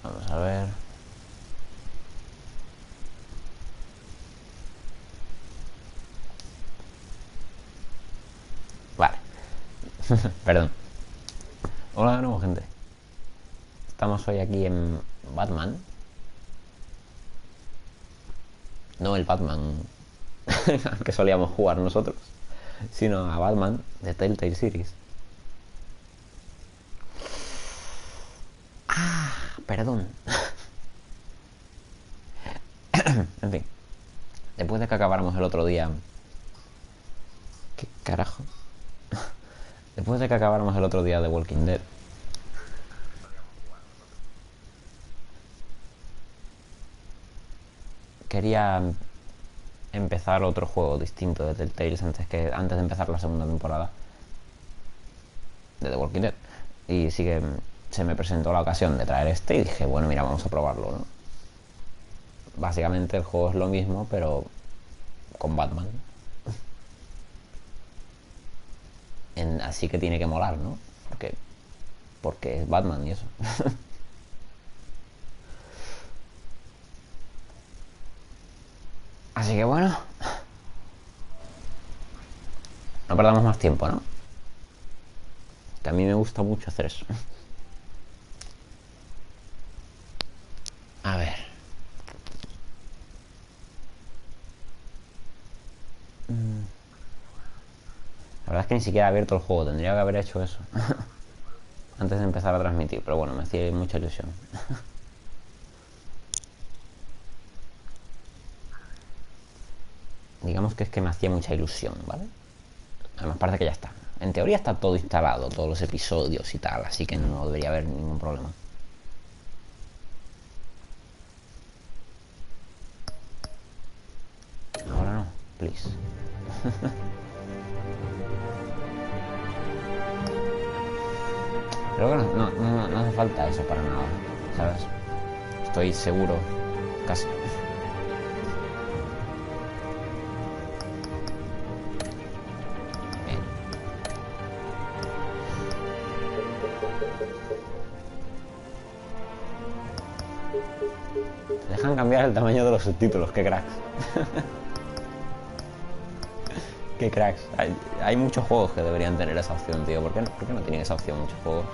Vamos a ver. Vale. Perdón. Hola de nuevo, gente. Estamos hoy aquí en Batman. No el Batman que solíamos jugar nosotros, sino a Batman de Telltale Series. Perdón. En fin. Después de que acabáramos el otro día... ¿Qué carajo? Después de que acabáramos el otro día de Walking Dead, quería empezar otro juego distinto de Telltale antes de empezar la segunda temporada de The Walking Dead. Y sí que se me presentó la ocasión de traer este y dije, bueno, mira, vamos a probarlo, ¿no? Básicamente el juego es lo mismo, pero con Batman. Así que tiene que molar, ¿no? Porque es Batman y eso. Así que bueno, no perdamos más tiempo, ¿no? Que a mí me gusta mucho hacer eso. A ver. La verdad es que ni siquiera he abierto el juego, tendría que haber hecho eso antes de empezar a transmitir, pero bueno, me hacía mucha ilusión. Digamos que es que me hacía mucha ilusión, ¿vale? Además parece que ya está. En teoría está todo instalado, todos los episodios y tal, así que no debería haber ningún problema. Ahora no, please. Creo que no hace falta eso para nada, ¿sabes? Estoy seguro, casi. Bien. Dejan cambiar el tamaño de los subtítulos, qué cracks. Qué cracks. Hay muchos juegos que deberían tener esa opción, tío. ¿Por qué no tienen esa opción muchos juegos?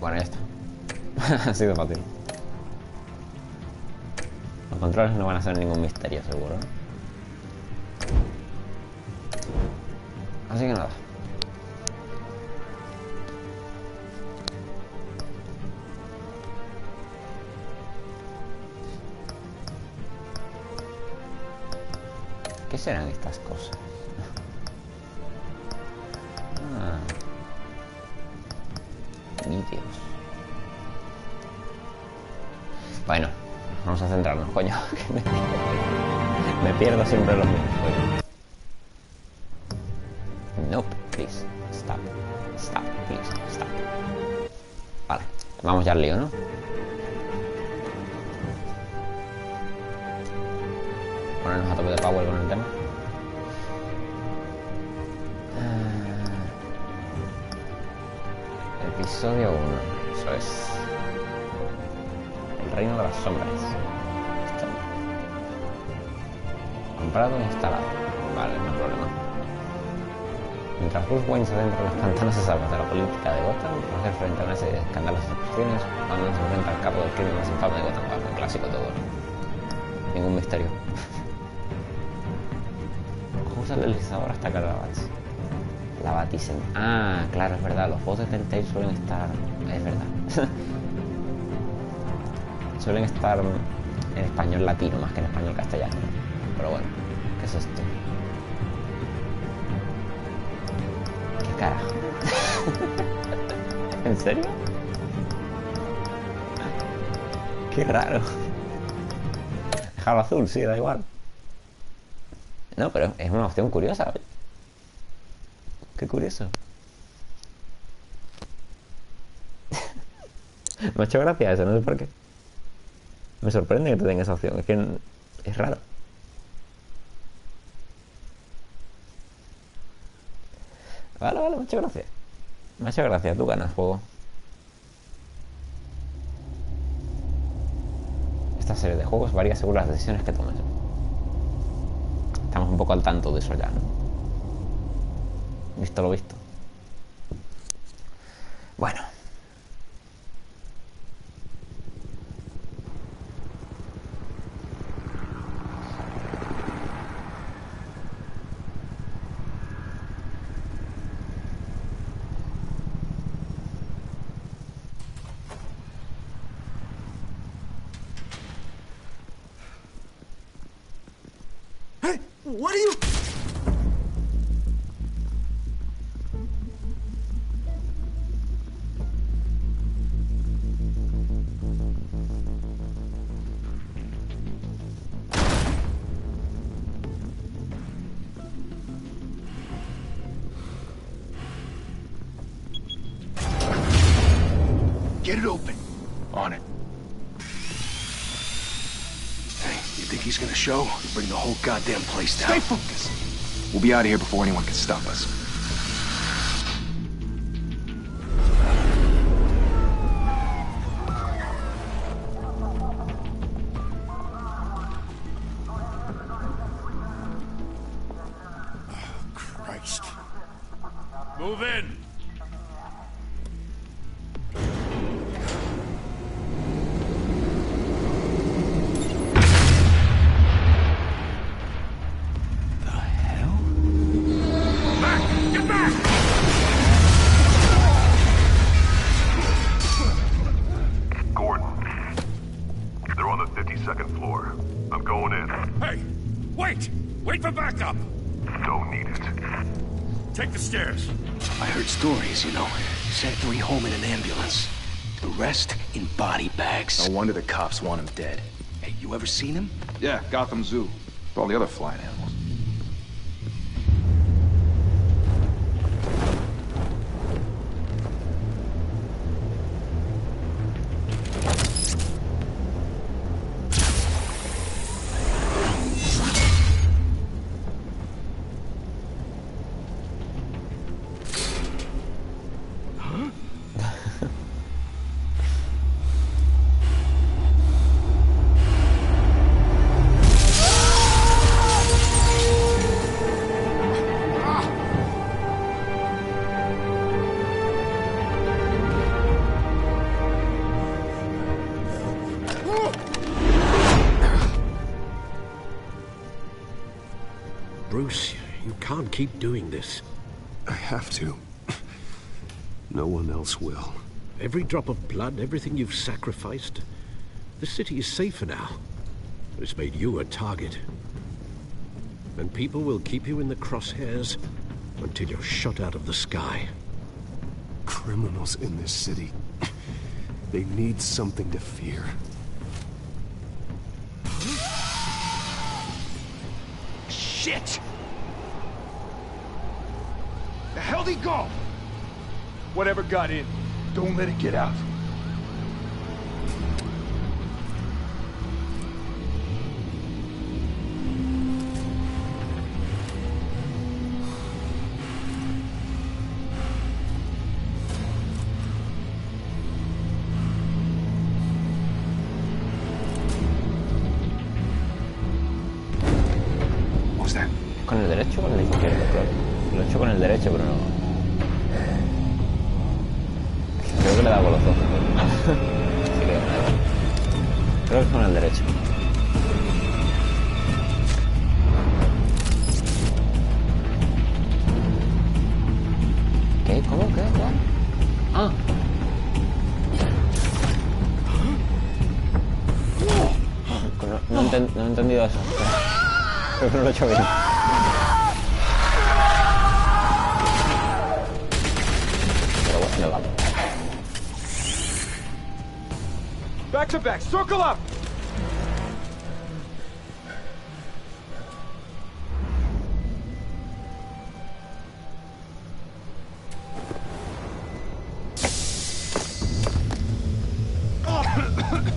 Bueno, ya está. Ha sido fácil. Los controles no van a ser ningún misterio, seguro, ¿no? Así que nada. ¿Qué serán estas cosas? Vídeos. Bueno, vamos a centrarnos, coño. Me pierdo siempre los mismos, coño. Nope, please. Stop. Stop, please. Stop. Vale, vamos ya al lío, ¿no? Ponernos a tope de power con el tema. Episodio 1. Eso es. El Reino de las sombras. Comprado e instalado. Vale, no hay problema. Mientras Bruce Wayne se adentra en las pantanos se salva de la política de Gotham, para hacer frente a una serie de escandalosas acusaciones, cuando se enfrenta al capo del crimen más infame de Gotham. Vale, un clásico todo. Ningún misterio. Usa el deslizador hasta cargar la batísima. Ah, claro, es verdad. Los juegos de Telltale suelen estar... Es verdad. Suelen estar en español latino más que en español castellano. Pero bueno, ¿qué es esto? ¿Qué carajo? ¿En serio? Qué raro. Déjalo azul, sí, da igual. No, pero es una opción curiosa. Qué curioso. Me ha hecho gracia eso, no sé por qué. Me sorprende que te den esa opción. Es que es raro. Vale, muchas gracias. Muchas gracias, tú ganas juego. Esta serie de juegos varía según las decisiones que tomes. Estamos un poco al tanto de eso ya, ¿no? Visto lo visto. Bueno. Hey, what are you... Get it open. On it. Hey, you think he's gonna show? Bring the whole goddamn place down. Stay focused. We'll be out of here before anyone can stop us. Oh, Christ. Move in! Wait for backup! Don't need it. Take the stairs. I heard stories, you know. Sent 3 home in an ambulance. The rest in body bags. No wonder the cops want him dead. Hey, you ever seen him? Yeah, Gotham Zoo. With all the other flying animals. Bruce, you can't keep doing this. I have to. No one else will. Every drop of blood, everything you've sacrificed. The city is safer now. It's made you a target. And people will keep you in the crosshairs until you're shot out of the sky. Criminals in this city. They need something to fear. Shit! The hell'd he go? Whatever got in, don't let it get out. ¿Con el derecho o con el izquierdo? Claro. Lo he hecho con el derecho, pero no. Creo que le he dado con los dos. Sí, creo que es con el derecho. ¿Qué? ¿Cómo? ¿Qué? ¿Cuál? Ah. No he entendido eso. Creo que no lo he hecho bien. Back to back, circle up!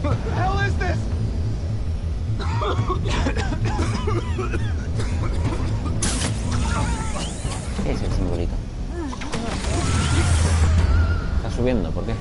What the hell is this? subiendo, ¿por qué?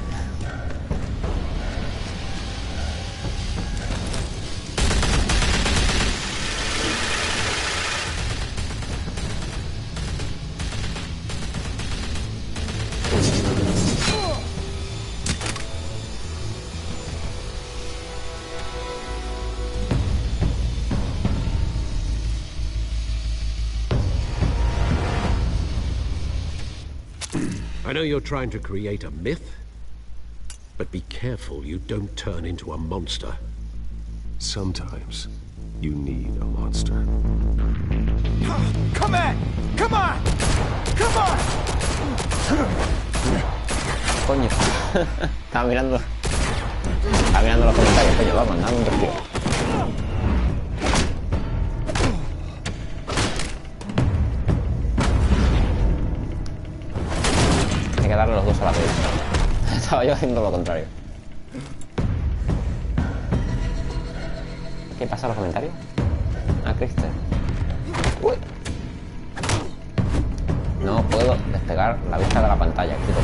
I know you're trying to create a myth, but be careful you don't turn into a monster. Sometimes you need a monster. Come on! Come on! Come on! Coño. Estaba mirando los comentarios, coño, va mandando un respiro. Hay que darle los dos a la vez. Estaba yo haciendo lo contrario. ¿Qué pasa en los comentarios? Ah, Cristian. Uy. No puedo despegar la vista de la pantalla, tío.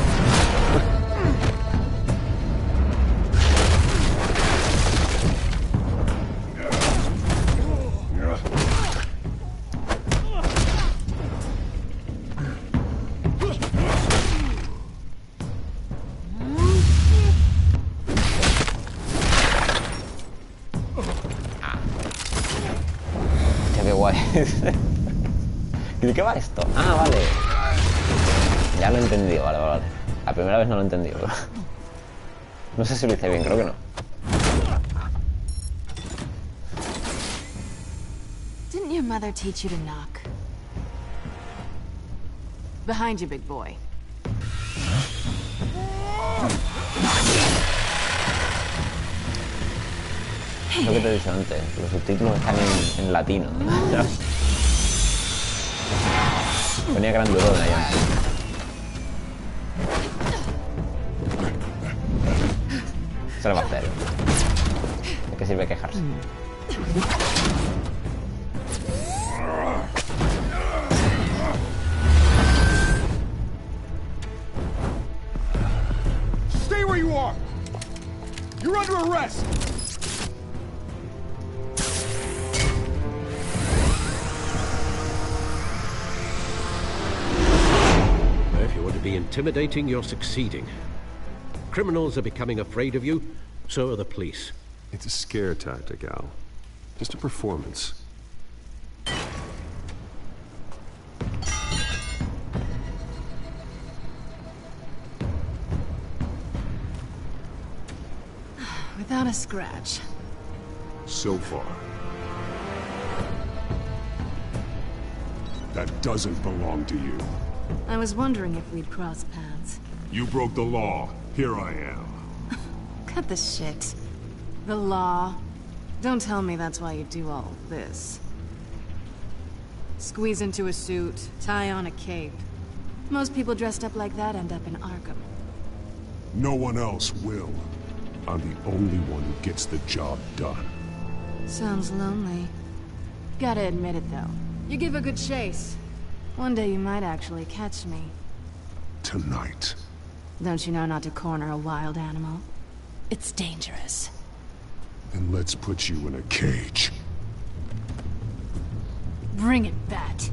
¿Y de qué va esto? Ah, vale. Ya lo he entendido, vale. La primera vez no lo he entendido, pero... No sé si lo hice bien, creo que no. Didn't your mother teach you to knock? Behind you, big boy. Es lo que te he dicho antes, los subtítulos están en latino. Ponía gran duro de ahí antes. Se lo va a hacer. ¿De qué sirve quejarse? Stay where you are! You're under arrest! If you want to be intimidating, you're succeeding. Criminals are becoming afraid of you, so are the police. It's a scare tactic, Al. Just a performance. Without a scratch. So far. That doesn't belong to you. I was wondering if we'd cross paths. You broke the law. Here I am. Cut the shit. The law. Don't tell me that's why you do all this. Squeeze into a suit, tie on a cape. Most people dressed up like that end up in Arkham. No one else will. I'm the only one who gets the job done. Sounds lonely. Gotta admit it, though. You give a good chase. One day you might actually catch me. Tonight. Don't you know not to corner a wild animal? It's dangerous. Then let's put you in a cage. Bring it, Bat.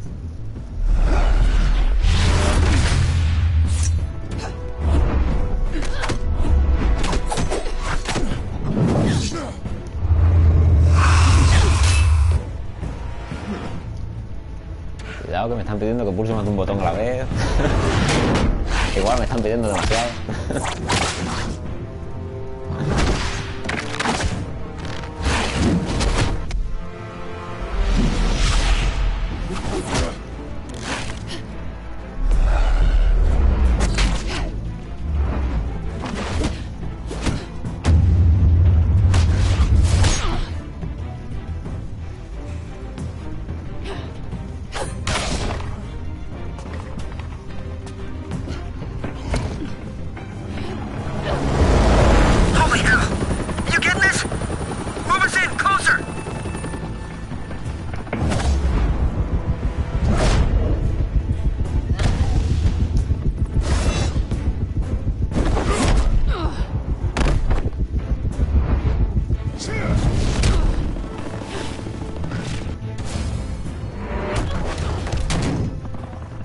Cuidado que me están pidiendo que pulse más de un botón a la vez. Igual me están pidiendo demasiado.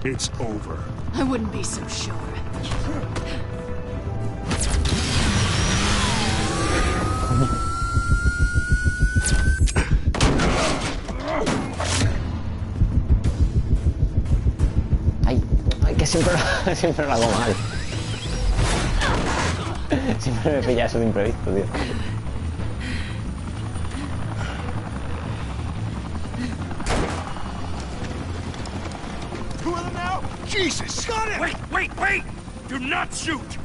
It's over. I wouldn't be so sure. Ay, que siempre lo hago mal. Siempre me pilla eso de imprevisto, tío. Two of them now? Jesus! Got it! Wait! Do not shoot!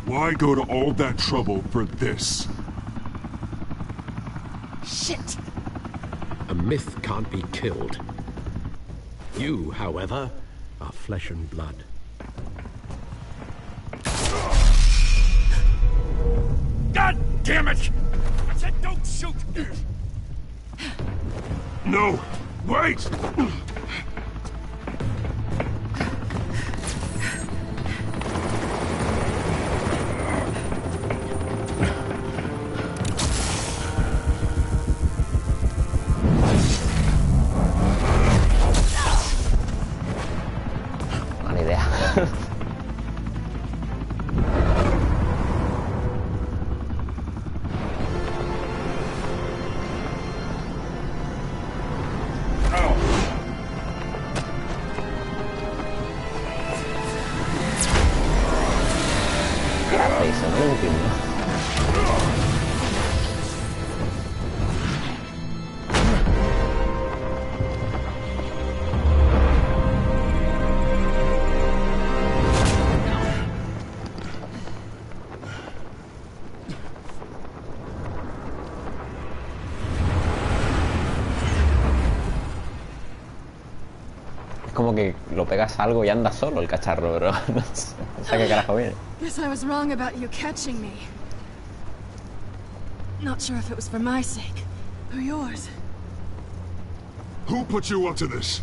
Why go to all that trouble for this? Shit! A myth can't be killed. You, however, are flesh and blood. God damn it! I said don't shoot! No! Wait! Mala idea. ¿Qué hacéis? No lo entiendo. Es como que lo pegas a algo y anda solo el cacharro, pero no sé qué carajo viene. Guess I was wrong about you catching me. Not sure if it was for my sake or yours. Who put you up to this?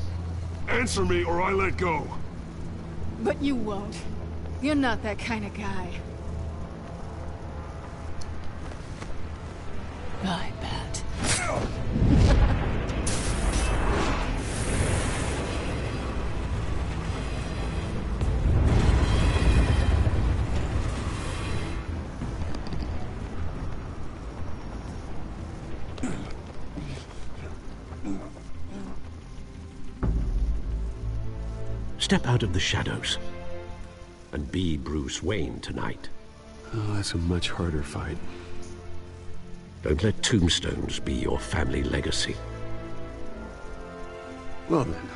Answer me or I let go. But you won't. You're not that kind of guy. I bet. Step out of the shadows and be Bruce Wayne tonight. Oh, that's a much harder fight. Don't let tombstones be your family legacy. Well then.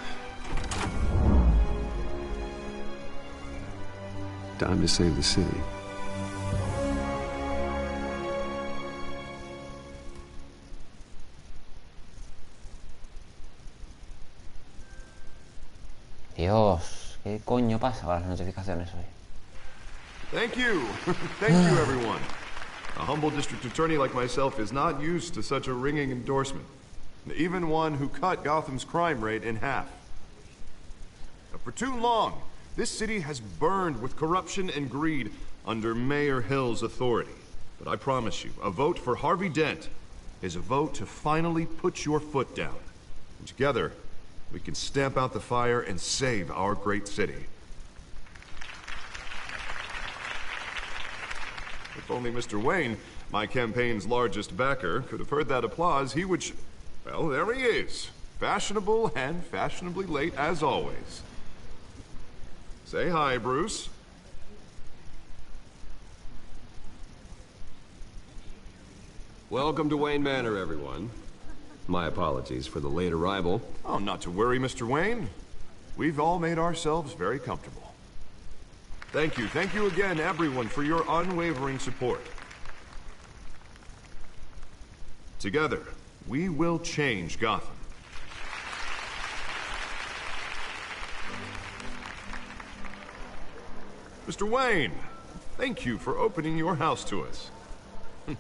Time to save the city. Dios, ¿qué coño pasa con las notificaciones hoy? Thank you. Thank you, everyone. A humble district attorney like myself is not used to such a ringing endorsement. Even one who cut Gotham's crime rate in half. For too long, this city has burned with corruption and greed under Mayor Hill's authority. But I promise you, a vote for Harvey Dent is a vote to finally put your foot down. And together, we can stamp out the fire and save our great city. If only Mr. Wayne, my campaign's largest backer, could have heard that applause, he would well, there he is. Fashionable and fashionably late as always. Say hi, Bruce. Welcome to Wayne Manor, everyone. My apologies for the late arrival. Oh, not to worry, Mr. Wayne. We've all made ourselves very comfortable. Thank you again, everyone, for your unwavering support. Together, we will change Gotham. Mr. Wayne, thank you for opening your house to us.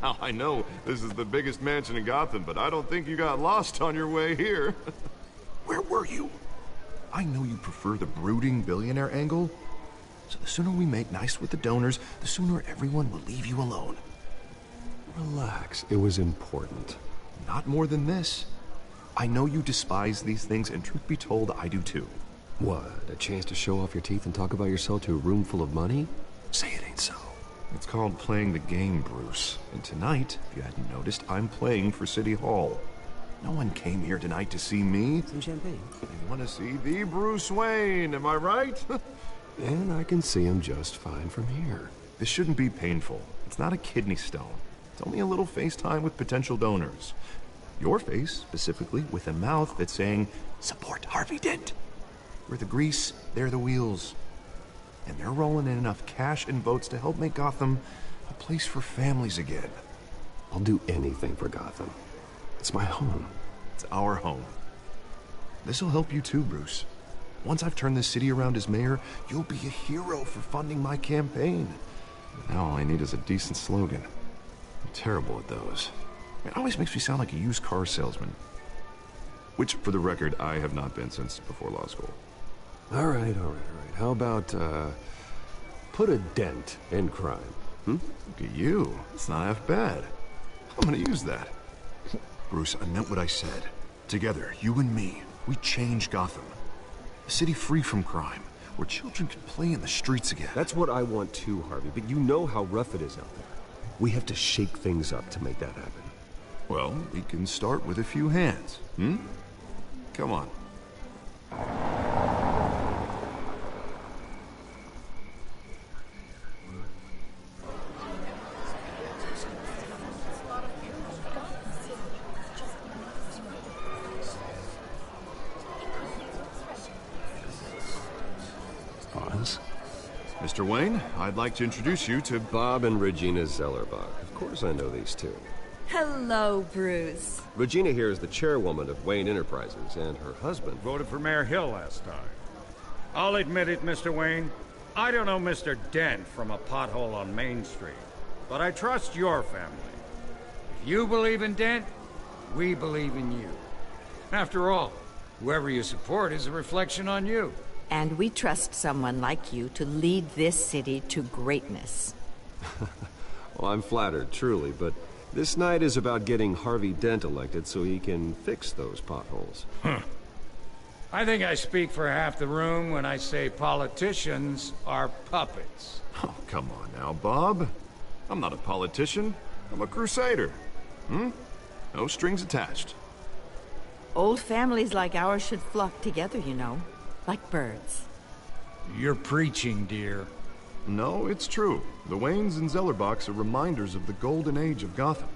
Now, I know this is the biggest mansion in Gotham, but I don't think you got lost on your way here. Where were you? I know you prefer the brooding billionaire angle, so the sooner we make nice with the donors, the sooner everyone will leave you alone. Relax, it was important. Not more than this. I know you despise these things, and truth be told, I do too. What, a chance to show off your teeth and talk about yourself to a room full of money? Say it ain't so. It's called playing the game, Bruce. And tonight, if you hadn't noticed, I'm playing for City Hall. No one came here tonight to see me. Some champagne. They want to see the Bruce Wayne, am I right? And I can see him just fine from here. This shouldn't be painful. It's not a kidney stone. It's only a little FaceTime with potential donors. Your face, specifically, with a mouth that's saying, support Harvey Dent. We're the grease, they're the wheels. And they're rolling in enough cash and votes to help make Gotham a place for families again. I'll do anything for Gotham. It's my home. It's our home. This'll help you too, Bruce. Once I've turned this city around as mayor, you'll be a hero for funding my campaign. Now all I need is a decent slogan. I'm terrible at those. It always makes me sound like a used car salesman. Which, for the record, I have not been since before law school. All right. How about, put a dent in crime, hmm? Look at you. It's not half bad. I'm gonna use that. Bruce, I meant what I said. Together, you and me, we change Gotham. A city free from crime, where children can play in the streets again. That's what I want too, Harvey, but you know how rough it is out there. We have to shake things up to make that happen. Well, we can start with a few hands, hmm? Come on. Mr. Wayne, I'd like to introduce you to Bob and Regina Zellerbach. Of course I know these two. Hello, Bruce. Regina here is the chairwoman of Wayne Enterprises, and her husband Voted for Mayor Hill last time. I'll admit it, Mr. Wayne. I don't know Mr. Dent from a pothole on Main Street, but I trust your family. If you believe in Dent, we believe in you. After all, whoever you support is a reflection on you. And we trust someone like you to lead this city to greatness. Well, I'm flattered, truly, but this night is about getting Harvey Dent elected so he can fix those potholes. I think I speak for half the room when I say politicians are puppets. Oh, come on now, Bob. I'm not a politician. I'm a crusader. Hmm? No strings attached. Old families like ours should flock together, you know. Like birds. You're preaching, dear. No, it's true. The Waynes and Zellerbachs are reminders of the golden age of Gotham.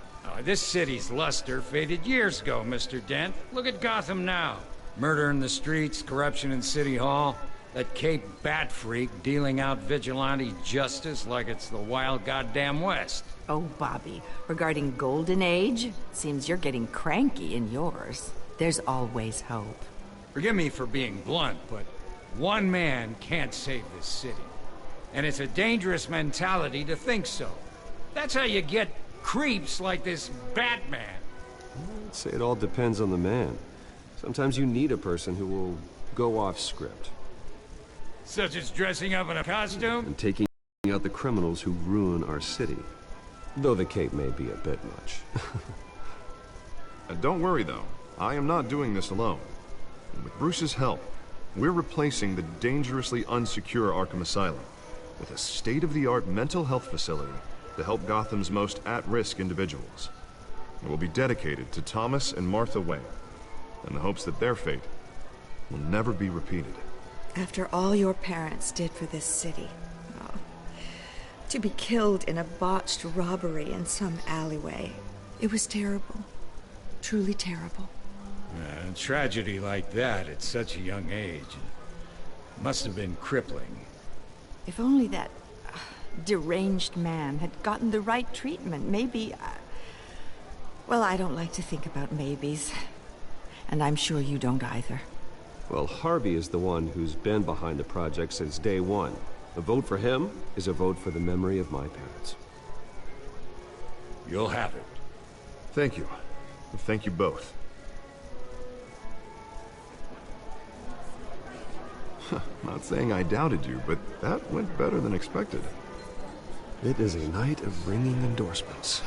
This city's luster faded years ago, Mr. Dent. Look at Gotham now. Murder in the streets, corruption in City Hall, that Cape Bat freak dealing out vigilante justice like it's the wild goddamn West. Oh, Bobby, regarding Golden Age, seems you're getting cranky in yours. There's always hope. Forgive me for being blunt, but one man can't save this city. And it's a dangerous mentality to think so. That's how you get creeps like this Batman. I'd say it all depends on the man. Sometimes you need a person who will go off script. Such as dressing up in a costume? And taking out the criminals who ruin our city. Though the cape may be a bit much. Don't worry, though. I am not doing this alone. And with Bruce's help, we're replacing the dangerously unsecure Arkham Asylum with a state-of-the-art mental health facility to help Gotham's most at-risk individuals. It will be dedicated to Thomas and Martha Wayne, in the hopes that their fate will never be repeated. After all your parents did for this city, to be killed in a botched robbery in some alleyway, it was terrible. Truly terrible. A tragedy like that at such a young age must have been crippling. If only that deranged man had gotten the right treatment, maybe... Well, I don't like to think about maybes. And I'm sure you don't either. Well, Harvey is the one who's been behind the project since day one. A vote for him is a vote for the memory of my parents. You'll have it. Thank you. Thank you both. Not saying I doubted you, but that went better than expected. It is a night of ringing endorsements.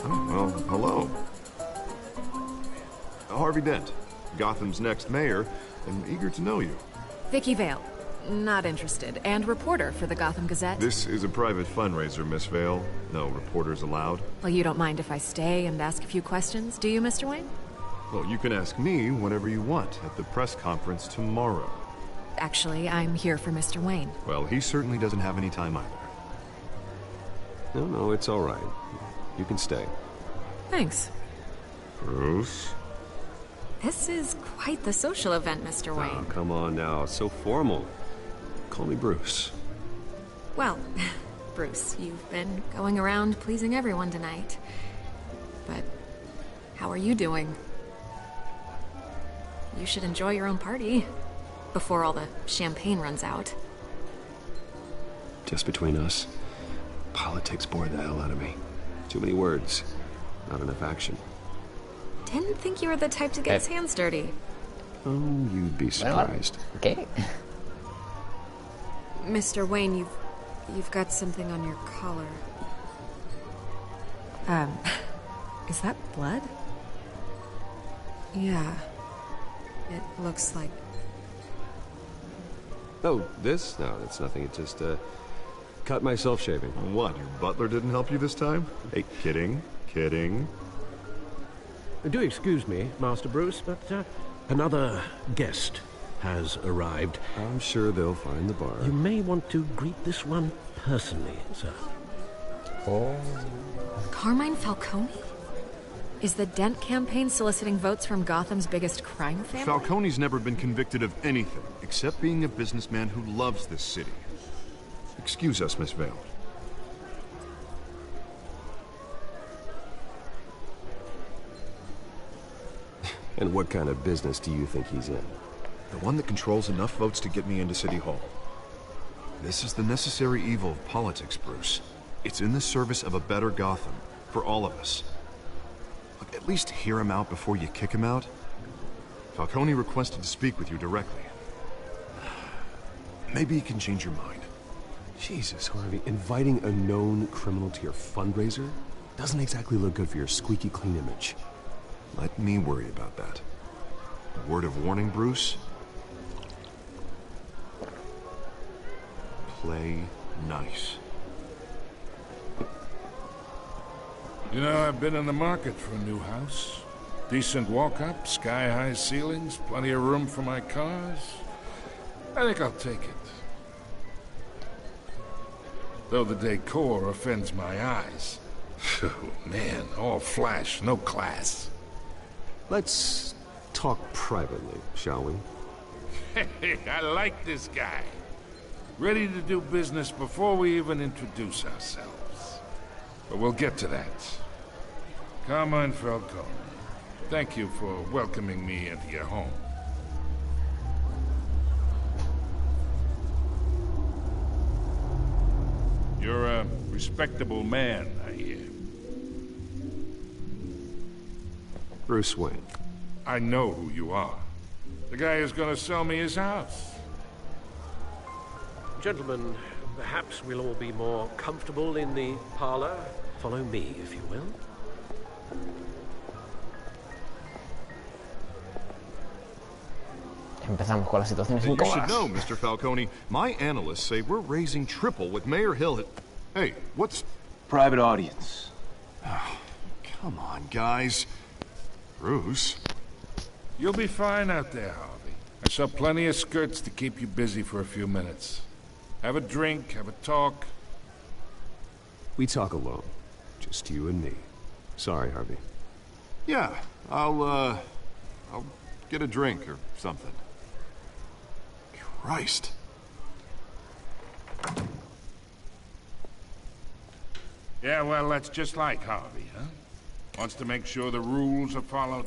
Oh, well, hello. Harvey Dent, Gotham's next mayor, and eager to know you. Vicky Vale. Not interested. And reporter for the Gotham Gazette. This is a private fundraiser, Miss Vale. No reporters allowed. Well, you don't mind if I stay and ask a few questions, do you, Mr. Wayne? Well, you can ask me whatever you want at the press conference tomorrow. Actually, I'm here for Mr. Wayne. Well, he certainly doesn't have any time either. No, it's all right. You can stay. Thanks. Bruce? This is quite the social event, Mr. Wayne. Oh, come on now. So formal. Call me Bruce. Well, Bruce, you've been going around pleasing everyone tonight. But how are you doing? You should enjoy your own party before all the champagne runs out. Just between us, politics bored the hell out of me. Too many words, not enough action. Didn't think you were the type to get his hands dirty. Oh, you'd be surprised. Okay. Mr. Wayne, you've got something on your collar. Is that blood? Yeah. It looks like... Oh, this? No, it's nothing. It just, cut myself shaving. What, your butler didn't help you this time? Hey, kidding. Do excuse me, Master Bruce, but another guest has arrived. I'm sure they'll find the bar. You may want to greet this one personally, sir. Oh. Carmine Falcone? Is the Dent campaign soliciting votes from Gotham's biggest crime family? Falcone's never been convicted of anything, except being a businessman who loves this city. Excuse us, Miss Vale. And what kind of business do you think he's in? The one that controls enough votes to get me into City Hall. This is the necessary evil of politics, Bruce. It's in the service of a better Gotham, for all of us. Look, at least hear him out before you kick him out. Falcone requested to speak with you directly. Maybe he can change your mind. Jesus, Harvey, inviting a known criminal to your fundraiser doesn't exactly look good for your squeaky clean image. Let me worry about that. A word of warning, Bruce. Play nice. You know, I've been in the market for a new house. Decent walk-up, sky-high ceilings, plenty of room for my cars. I think I'll take it. Though the decor offends my eyes. Oh, man, all flash, no class. Let's talk privately, shall we? Hey, I like this guy. Ready to do business before we even introduce ourselves. But we'll get to that. Carmine Falcone, thank you for welcoming me into your home. You're a respectable man, I hear. Bruce Wayne. I know who you are. The guy who's gonna sell me his house. Gentlemen, perhaps we'll all be more comfortable in the parlor. Follow me, if you will. Empezamos con las situaciones You incómodas. should know, Mr. Falcone, my analysts say we're raising triple with Mayor Hill. Hey, what's... Private audience. Oh, come on, guys. Bruce? You'll be fine out there, Harvey. I saw plenty of skirts to keep you busy for a few minutes. Have a drink, have a talk. We talk alone. Just you and me. Sorry, Harvey. Yeah, I'll get a drink or something. Christ. Yeah, well, that's just like Harvey, huh? Wants to make sure the rules are followed.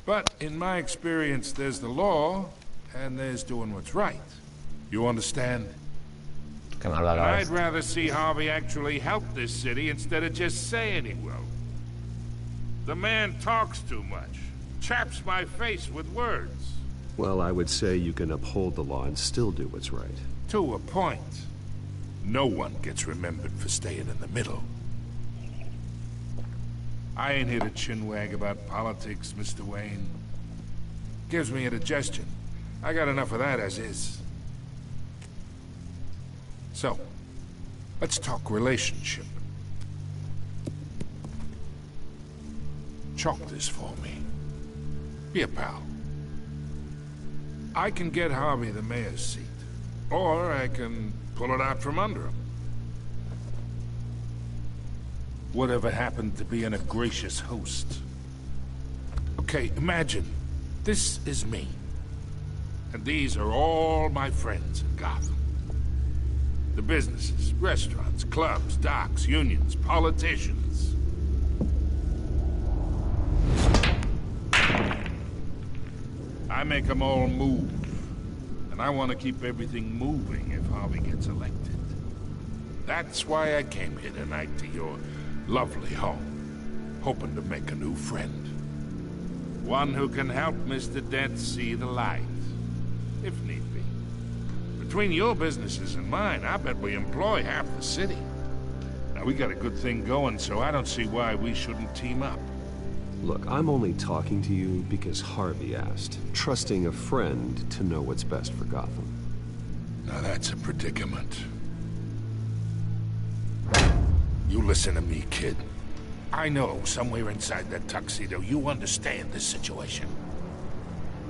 But in my experience, there's the law, and there's doing what's right. You understand? I'd rather see Harvey actually help this city instead of just saying he will. The man talks too much. Chaps my face with words. Well, I would say you can uphold the law and still do what's right. To a point. No one gets remembered for staying in the middle. I ain't here to chinwag about politics, Mr. Wayne. Gives me indigestion. I got enough of that as is. So, let's talk relationship. Chalk this for me. Be a pal. I can get Harvey the mayor's seat, or I can pull it out from under him. Whatever happened to being a gracious host? Okay, imagine, this is me. And these are all my friends in Gotham. The businesses, restaurants, clubs, docks, unions, politicians. I make them all move. And I want to keep everything moving if Harvey gets elected. That's why I came here tonight to your lovely home, hoping to make a new friend. One who can help Mr. Dent see the light, if need be. Between your businesses and mine, I bet we employ half the city. Now, we got a good thing going, so I don't see why we shouldn't team up. Look, I'm only talking to you because Harvey asked, trusting a friend to know what's best for Gotham. Now that's a predicament. You listen to me, kid. I know somewhere inside that tuxedo you understand this situation.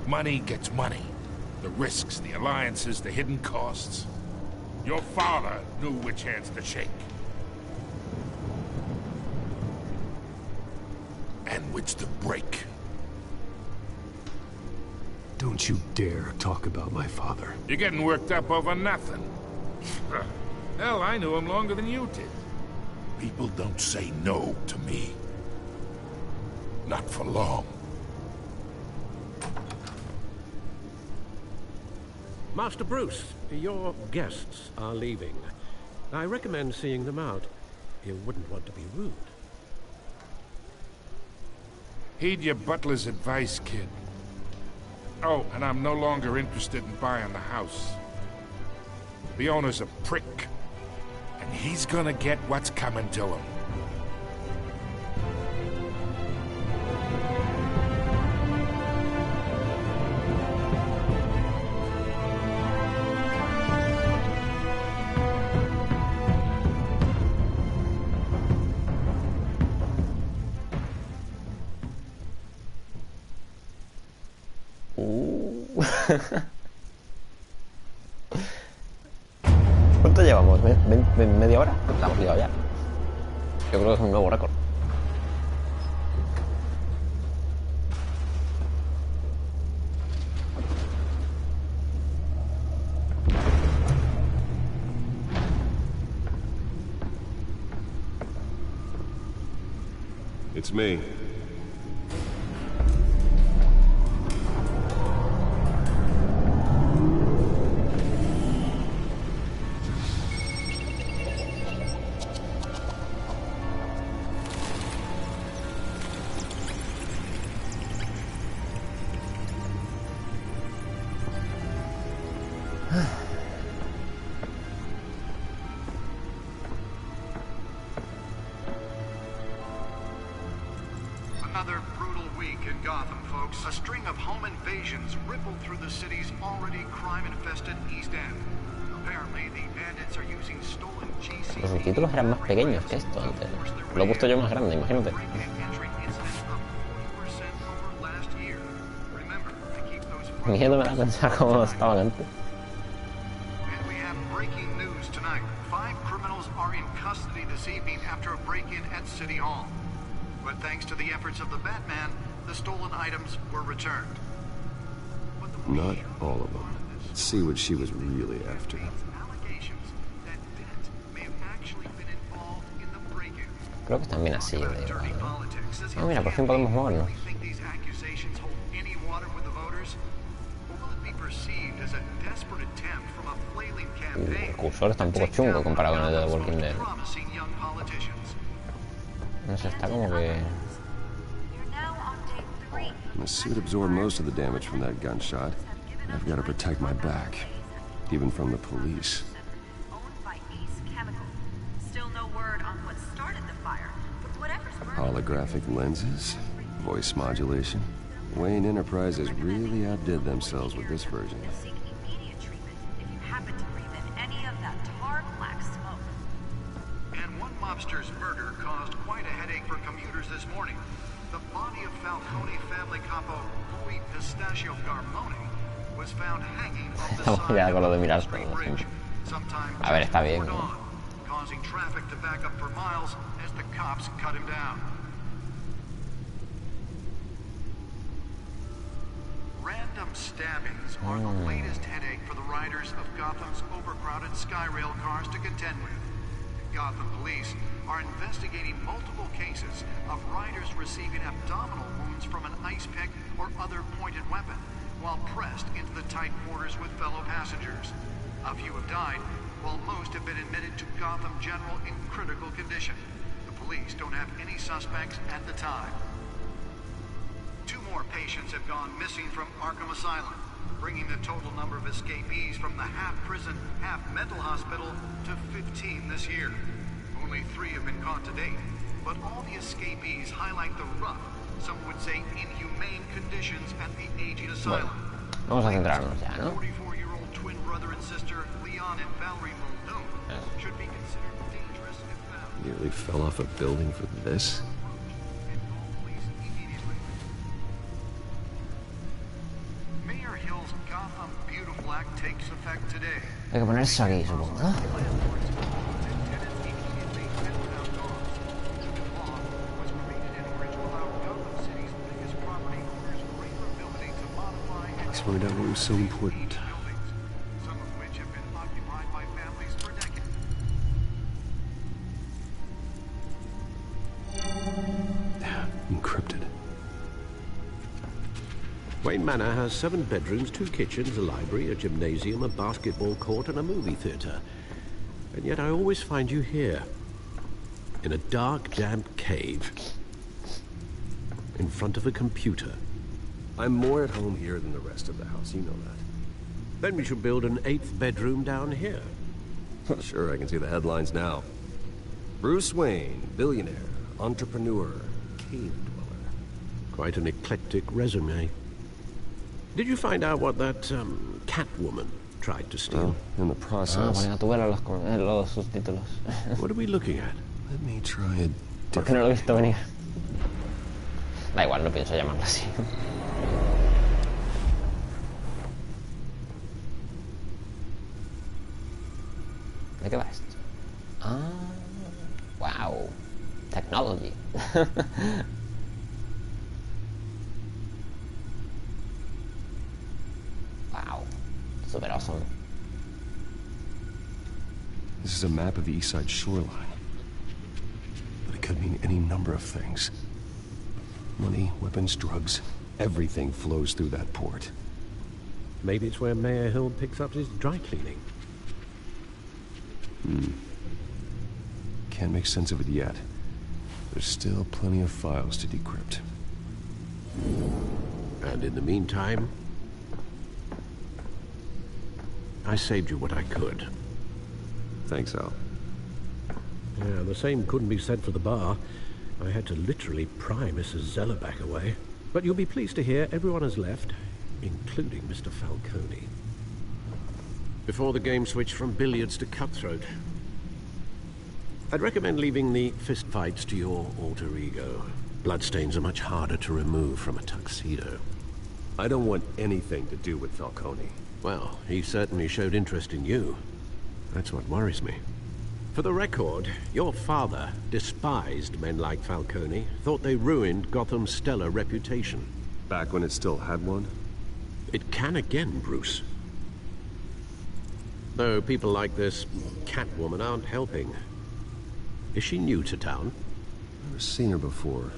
Money gets money. The risks, the alliances, the hidden costs. Your father knew which hands to shake. And which to break. Don't you dare talk about my father. You're getting worked up over nothing. Hell, I knew him longer than you did. People don't say no to me. Not for long. Master Bruce, your guests are leaving. I recommend seeing them out. You wouldn't want to be rude. Heed your butler's advice, kid. Oh, and I'm no longer interested in buying the house. The owner's a prick. And he's gonna get what's coming to him. ¿Cuánto llevamos? ¿Media hora? Estamos liados ya. Yo creo que es un nuevo récord. It's me. Another brutal week in Gotham, folks. A string of home invasions rippled through the city's already crime-infested East End. Apparently, the bandits are using stolen GC. Los subtítulos eran más pequeños que esto antes. Lo he puesto yo más grande, imagínate. Miedo me da pensar cómo estaban antes. And we have breaking news tonight. 5 criminals are in custody this evening after a break-in at City Hall. But thanks to the efforts of the Batman, the stolen items were returned. But the Not all of them. Let's see what she was really after. Creo que están bien así de igual, ¿no? Ah, mira, por fin podemos movernos. El cursor está un poco chungo comparado con el de The Walking Dead. No sé, está como que... My suit absorbed most of the damage from that gunshot. I've got to protect my back, even from the police. Holographic lenses, voice modulation. Wayne Enterprises really outdid themselves with this version. And one mobster's murder caused quite a headache for commuters this morning. The body of Falcone family capo Louis Pistachio Garmone was found hanging off the side of the Street Bridge. A ver, está bien, ¿no? Causing traffic to back up for miles as the cops cut him down. Random stabbings are the latest headache for the riders of Gotham's overcrowded Skyrail cars to contend with. Gotham police are investigating multiple cases of riders receiving abdominal wounds from an ice pick or other pointed weapon while pressed into the tight quarters with fellow passengers. A few have died, while most have been admitted to Gotham General in critical condition. The police don't have any suspects at the time. 2 more patients have gone missing from Arkham Asylum, bringing the total number of escapees from the half-prison, half-mental hospital to 15 this year. Only 3 have been caught to date, but all the escapees highlight the rough, some would say inhumane conditions at the aging asylum. Vamos a centrarnos ya, ¿no? 44-year-old twin brother and sister Leon and Valerie Muldoon should be considered dangerous if found. Nearly fell off a building for this? Mayor Hill's Gotham Beautiful Act takes effect today. Hay que poner eso aquí, supongo, ¿no? Let's find out what was so important. Encrypted. Wayne Manor has 7 bedrooms, 2 kitchens, a library, a gymnasium, a basketball court, and a movie theater. And yet I always find you here, in a dark, damp cave, in front of a computer. I'm more at home here than the rest of the house, you know that. Then we should build an 8th bedroom down here. Sure, I can see the headlines now. Bruce Wayne, billionaire, entrepreneur, cave dweller. Quite an eclectic resume. Did you find out what that, Catwoman tried to steal? Well, in the process. Ponen a tu vera los subtítulos. What are we looking at? Let me try it. ¿Por qué no lo he visto venir? Da igual, no pienso llamarla así. ¿De qué va esto? Ah, wow. Technology. Wow. Super awesome. This is a map of the East Side shoreline. But it could mean any number of things. Money, weapons, drugs. Everything flows through that port. Maybe it's where Mayor Hill picks up his dry cleaning. Can't make sense of it yet. There's still plenty of files to decrypt. And in the meantime, I saved you what I could. Thanks, Al. Yeah, the same couldn't be said for the bar. I had to literally pry Mrs. Zellerback away. But you'll be pleased to hear everyone has left, including Mr. Falcone. Before the game switched from billiards to cutthroat. I'd recommend leaving the fistfights to your alter ego. Bloodstains are much harder to remove from a tuxedo. I don't want anything to do with Falcone. Well, he certainly showed interest in you. That's what worries me. For the record, your father despised men like Falcone, thought they ruined Gotham's stellar reputation. Back when it still had one? It can again, Bruce. Though people like this Catwoman aren't helping. Is she new to town? Never seen her before.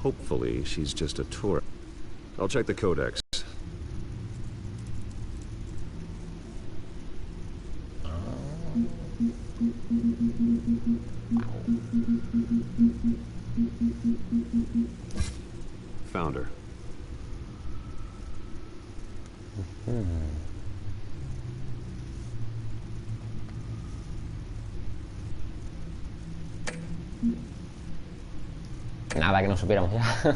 Hopefully, she's just a tourist. I'll check the codex. Found her. Nada que no supiéramos ya.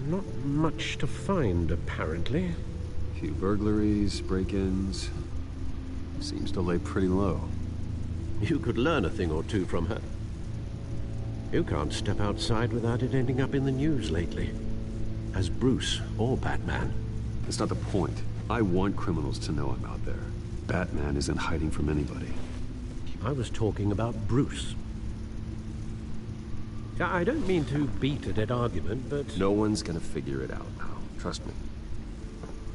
Not much to find, apparently. Few burglaries, break-ins. Seems to lay pretty low. You could learn a thing or two from her. You can't step outside without it ending up in the news lately. As Bruce or Batman. That's not the point. I want criminals to know I'm out there. Batman isn't hiding from anybody. I was talking about Bruce. I don't mean to beat a dead argument, but... No one's gonna figure it out now. Trust me.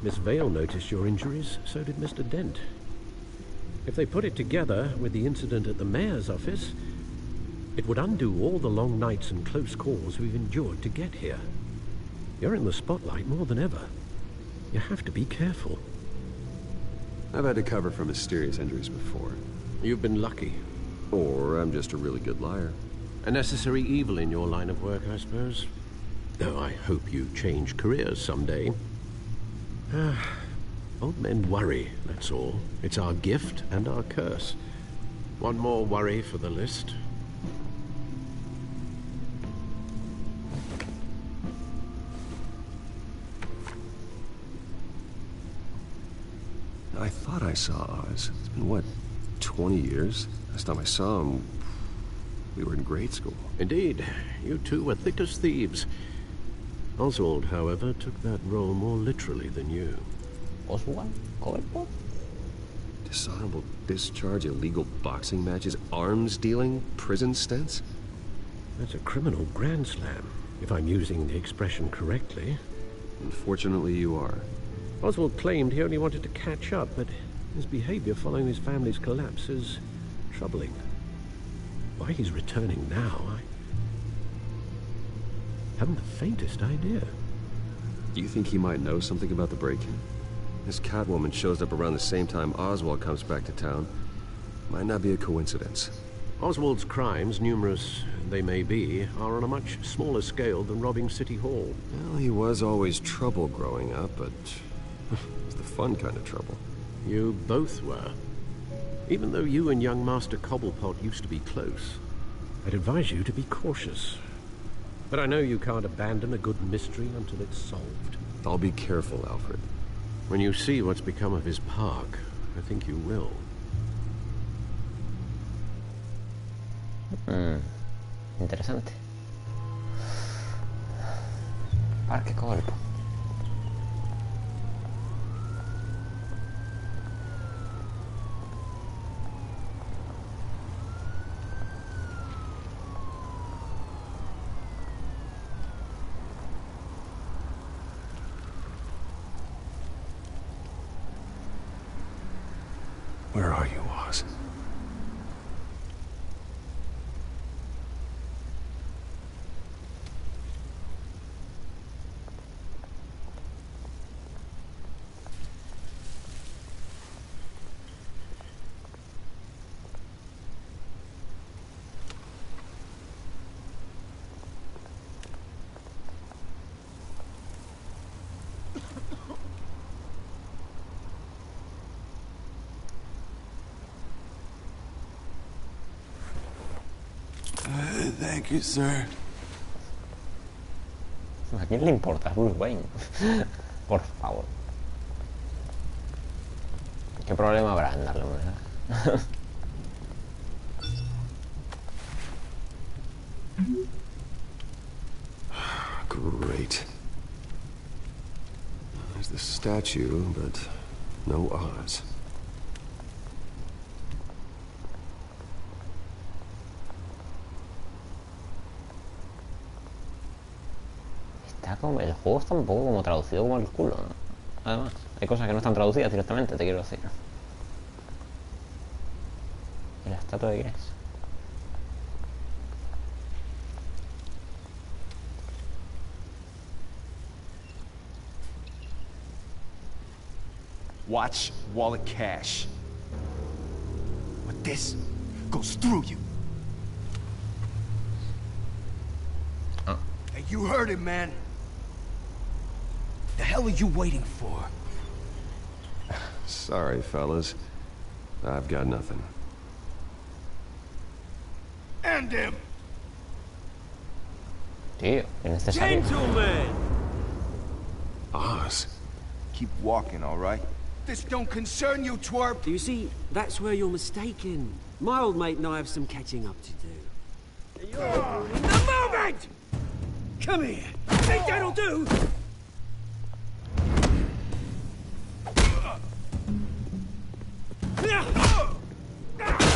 Miss Vale noticed your injuries, so did Mr. Dent. If they put it together with the incident at the mayor's office, it would undo all the long nights and close calls we've endured to get here. You're in the spotlight more than ever. You have to be careful. I've had to cover for mysterious injuries before. You've been lucky. Or I'm just a really good liar. A necessary evil in your line of work, I suppose. Though I hope you change careers someday. Old men worry, that's all. It's our gift and our curse. One more worry for the list. I thought I saw Oz. It's been, what, 20 years? Last time I saw him, we were in grade school. Indeed. You two were thick as thieves. Oswald, however, took that role more literally than you. Oswald? Corpo? Dishonorable discharge, illegal boxing matches, arms dealing, prison stints? That's a criminal grand slam, if I'm using the expression correctly. Unfortunately, you are. Oswald claimed he only wanted to catch up, but his behavior following his family's collapse is troubling. Why he's returning now, I haven't the faintest idea. Do you think he might know something about the break-in? This Catwoman shows up around the same time Oswald comes back to town. Might not be a coincidence. Oswald's crimes, numerous they may be, are on a much smaller scale than robbing City Hall. Well, he was always trouble growing up, but it was the fun kind of trouble. You both were. Even though you and young Master Cobblepot used to be close, I'd advise you to be cautious. But I know you can't abandon a good mystery until it's solved. I'll be careful, Alfred. When you see what's become of his park, I think you will. Interesante. Parque Colpo. Where are you, Oz? Thank you, sir. ¿A quién le importa Bruce Wayne? Por favor. ¿Qué problema habrá en darle moneda? Great. There's the statue, but no Oz. El juego está un poco como traducido como el culo, ¿no? Además, hay cosas que no están traducidas directamente, te quiero decir. ¿Y la estatua de qué es? Watch wallet cash. But this goes through you. Oh. Hey, you heard it, man. The hell are you waiting for? Sorry, fellas. I've got nothing. End him! Tío, es necesario. Gentlemen! Oz. Keep walking, all right? This don't concern you, twerp! You see, that's where you're mistaken. My old mate and I have some catching up to do. You're ruining the moment! Come here! Think that'll do?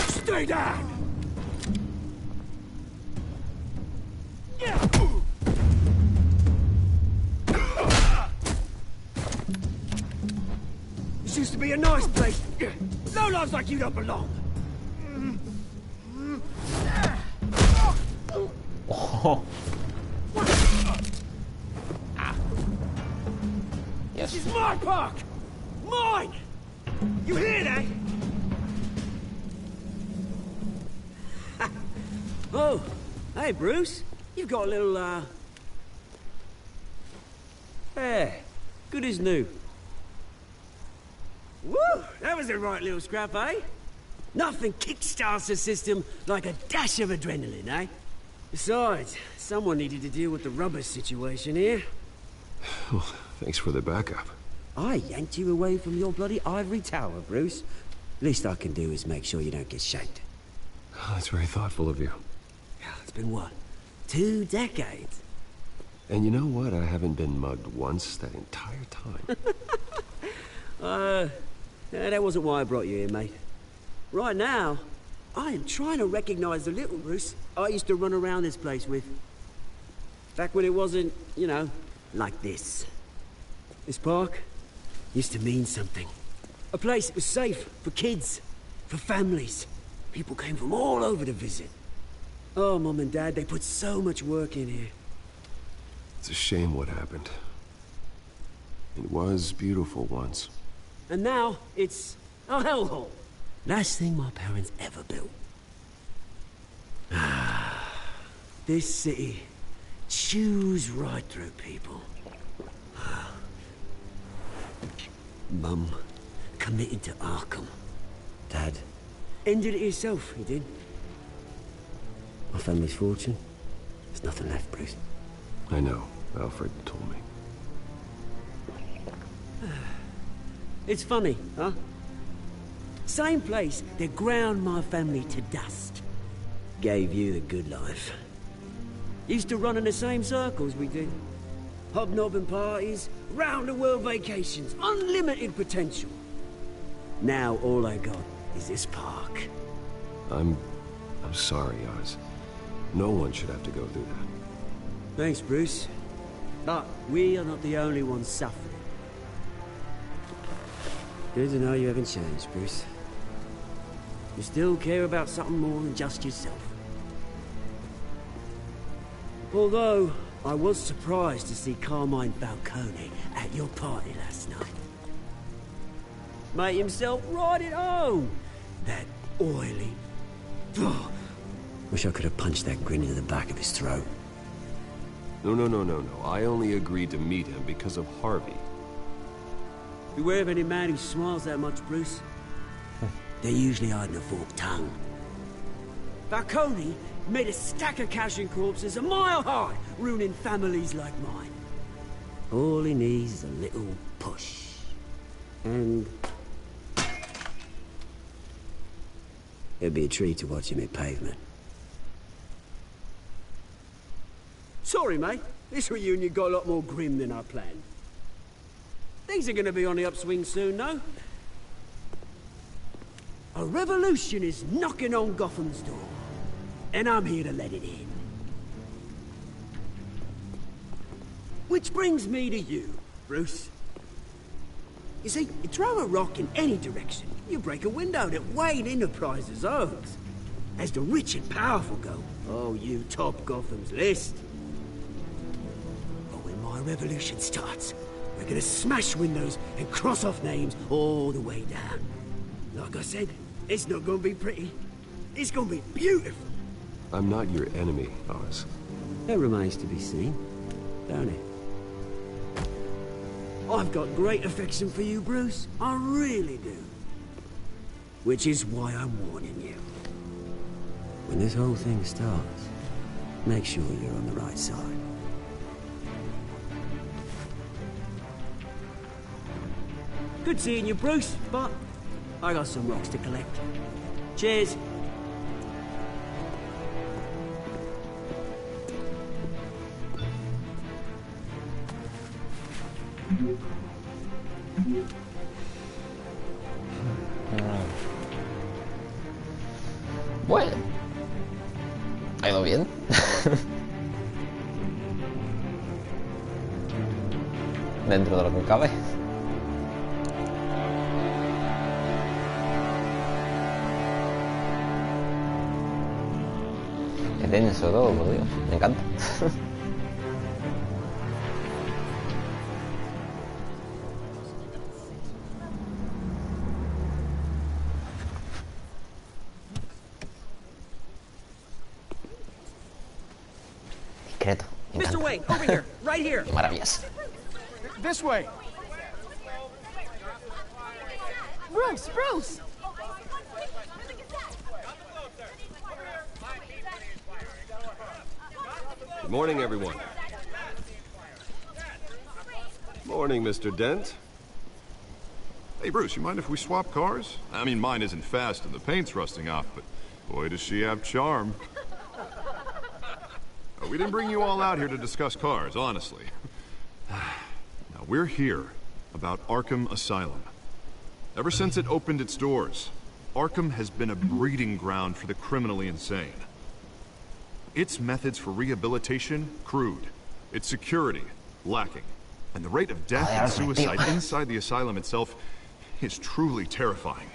Stay down! This used to be a nice place. No lives like you don't belong. Oh. Yes. This is my park! Mine! You hear that? Oh, hey, Bruce. You've got a little, Yeah, good as new. Woo! That was a right little scrap, eh? Nothing kickstarts the system like a dash of adrenaline, eh? Besides, someone needed to deal with the rubber situation here. Well, thanks for the backup. I yanked you away from your bloody ivory tower, Bruce. Least I can do is make sure you don't get shanked. Oh, that's very thoughtful of you. It's been what? 2 decades? And you know what? I haven't been mugged once that entire time. That wasn't why I brought you here, mate. Right now, I am trying to recognize the little Bruce I used to run around this place with. Back when it wasn't, you know, like this. This park used to mean something. A place that was safe for kids, for families. People came from all over to visit. Oh, Mum and Dad, they put so much work in here. It's a shame what happened. It was beautiful once. And now, it's a hellhole. Last thing my parents ever built. This city chews right through people. Mum committed to Arkham. Dad ended it himself, he did. My family's fortune, there's nothing left, Bruce. I know. Alfred told me. It's funny, huh? Same place that ground my family to dust. Gave you the good life. Used to run in the same circles we did. Hobnobbing parties, round-the-world vacations, unlimited potential. Now all I got is this park. I'm sorry, Oz. No one should have to go through that. Thanks, Bruce. But we are not the only ones suffering. Good to know you haven't changed, Bruce. You still care about something more than just yourself. Although, I was surprised to see Carmine Falcone at your party last night. Made himself right at home. That oily... Oh, wish I could have punched that grin into the back of his throat. No. I only agreed to meet him because of Harvey. Beware of any man who smiles that much, Bruce. They're usually hiding a forked tongue. Falcone made a stack of cash and corpses a mile high, ruining families like mine. All he needs is a little push. And... it'd be a treat to watch him hit pavement. Sorry, mate. This reunion got a lot more grim than I planned. Things are gonna be on the upswing soon, though. A revolution is knocking on Gotham's door. And I'm here to let it in. Which brings me to you, Bruce. You see, you throw a rock in any direction, you break a window that Wayne Enterprises owns. As the rich and powerful go, oh, you top Gotham's list. But when my revolution starts, we're gonna smash windows and cross off names all the way down. Like I said, it's not gonna be pretty. It's gonna be beautiful. I'm not your enemy, Oz. That remains to be seen, don't it? I've got great affection for you, Bruce. I really do. Which is why I'm warning you. When this whole thing starts, make sure you're on the right side. Good seeing you, Bruce, but I got some rocks to collect. Cheers. Bueno, ha ido bien. Dentro de lo que cabe. Es denso todo, por Dios, me encanta. Discreto, me encanta. Mr. Wayne, over here, right here. Qué maravillas. This way. Bruce, Bruce! Good morning, everyone. Morning, Mr. Dent. Hey, Bruce, you mind if we swap cars? I mean, mine isn't fast and the paint's rusting off, but boy, does she have charm. We didn't bring you all out here to discuss cars, honestly. Now, we're here about Arkham Asylum. Ever since it opened its doors, Arkham has been a breeding ground for the criminally insane. Its methods for rehabilitation, crude. Its security, lacking. And the rate of death and suicide inside the asylum itself is truly terrifying.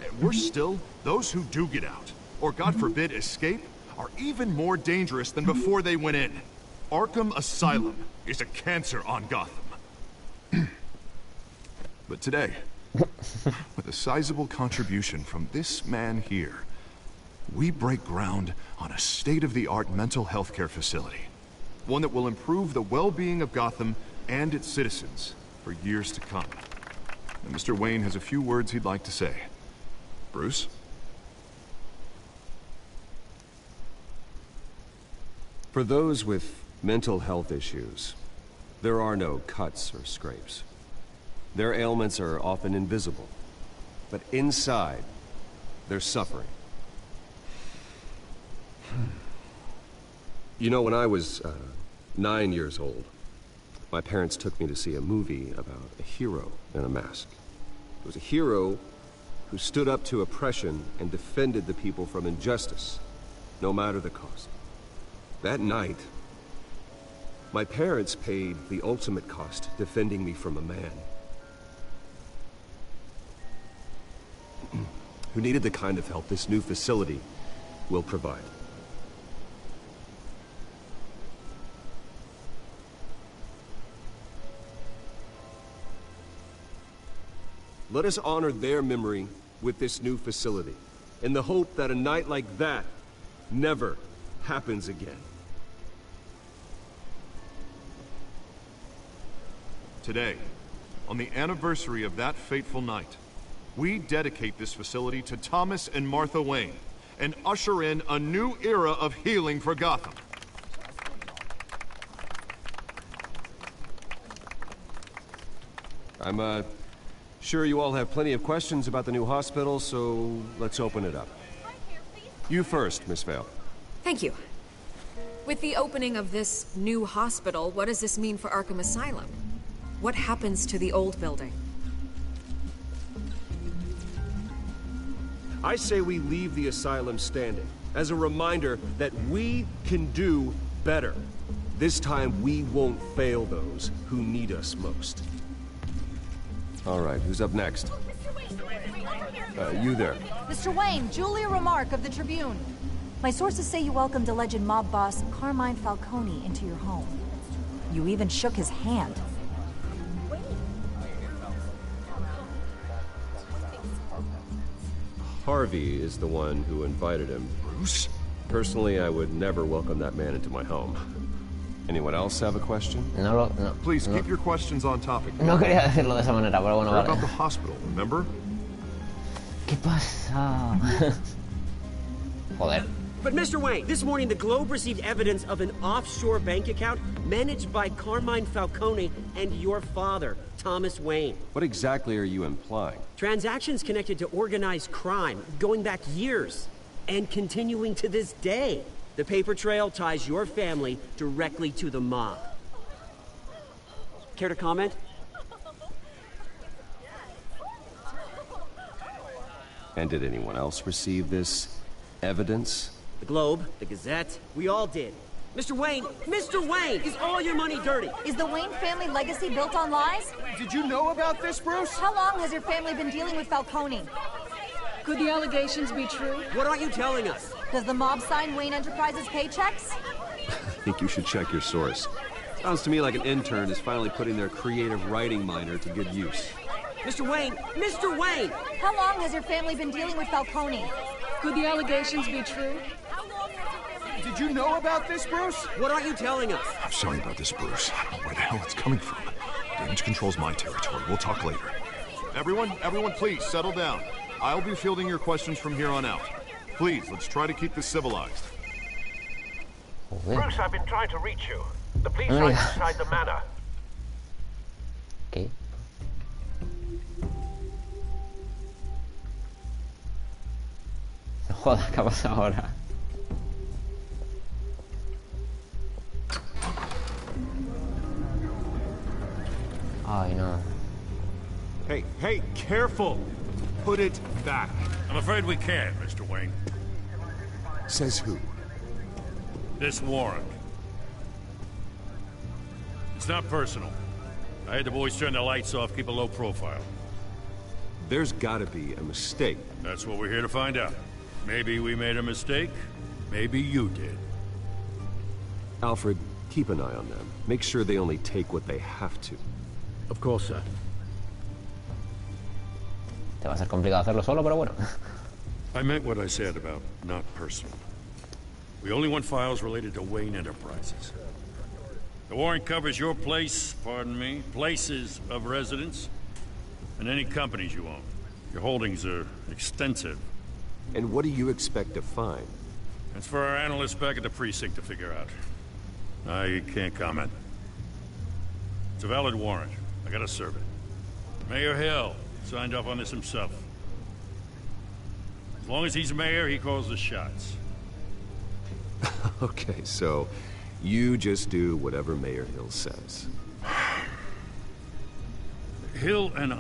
And worse still, those who do get out, or God forbid escape, are even more dangerous than before they went in. Arkham Asylum is a cancer on Gotham. But today, with a sizable contribution from this man here, we break ground on a state-of-the-art mental health care facility. One that will improve the well-being of Gotham and its citizens for years to come. And Mr. Wayne has a few words he'd like to say. Bruce? For those with mental health issues, there are no cuts or scrapes. Their ailments are often invisible, but inside, they're suffering. You know, when I was 9 years old, my parents took me to see a movie about a hero in a mask. It was a hero who stood up to oppression and defended the people from injustice, no matter the cost. That night, my parents paid the ultimate cost defending me from a man who needed the kind of help this new facility will provide. Let us honor their memory with this new facility, in the hope that a night like that never happens again. Today, on the anniversary of that fateful night, we dedicate this facility to Thomas and Martha Wayne and usher in a new era of healing for Gotham. I'm sure you all have plenty of questions about the new hospital, so let's open it up. You first, Miss Vale. Thank you. With the opening of this new hospital, what does this mean for Arkham Asylum? What happens to the old building? I say we leave the asylum standing, as a reminder that we can do better. This time we won't fail those who need us most. All right, who's up next? You there. Mr. Wayne, Julia Remark of the Tribune. My sources say you welcomed alleged mob boss Carmine Falcone into your home. You even shook his hand. Harvey is the one who invited him. Bruce? Personally, I would never welcome that man into my home. Anyone else have a question? No. Please keep your questions on topic. No quería decirlo de esa manera, pero bueno, We're vale. about the hospital, remember? ¿Qué pasa? Joder. But Mr. Wayne, this morning the Globe received evidence of an offshore bank account managed by Carmine Falcone and your father, Thomas Wayne. What exactly are you implying? Transactions connected to organized crime, going back years, and continuing to this day. The paper trail ties your family directly to the mob. Care to comment? And did anyone else receive this evidence? The Globe, the Gazette, we all did. Mr. Wayne, is all your money dirty? Is the Wayne family legacy built on lies? Did you know about this, Bruce? How long has your family been dealing with Falcone? Could the allegations be true? What aren't you telling us? Does the mob sign Wayne Enterprises paychecks? I think you should check your source. Sounds to me like an intern is finally putting their creative writing minor to good use. Mr. Wayne! How long has your family been dealing with Falcone? Could the allegations be true? Did you know about this, Bruce? What aren't you telling us? I'm sorry about this, Bruce. I don't know where the hell it's coming from. Damage control's my territory. We'll talk later. Everyone, please, settle down. I'll be fielding your questions from here on out. Please, let's try to keep this civilized. Bruce, I've been trying to reach you. The police are inside the manor. ¿Qué? Joder, ¿qué ha pasado ahora? Ay, no. Hey, careful! Put it back. I'm afraid we can't, Mr. Wayne. Says who? This warrant. It's not personal. I had the boys turn the lights off, keep a low profile. There's gotta be a mistake. That's what we're here to find out. Maybe we made a mistake. Maybe you did. Alfred, keep an eye on them. Make sure they only take what they have to. Of course, sir. Te va a ser complicado hacerlo solo, pero bueno. I meant what I said about not personal. We only want files related to Wayne Enterprises. The warrant covers your places of residence, and any companies you own. Your holdings are extensive. And what do you expect to find? That's for our analysts back at the precinct to figure out. I can't comment. It's a valid warrant. I gotta serve it. Mayor Hill signed off on this himself. As long as he's mayor, he calls the shots. Okay, so you just do whatever Mayor Hill says. Hill and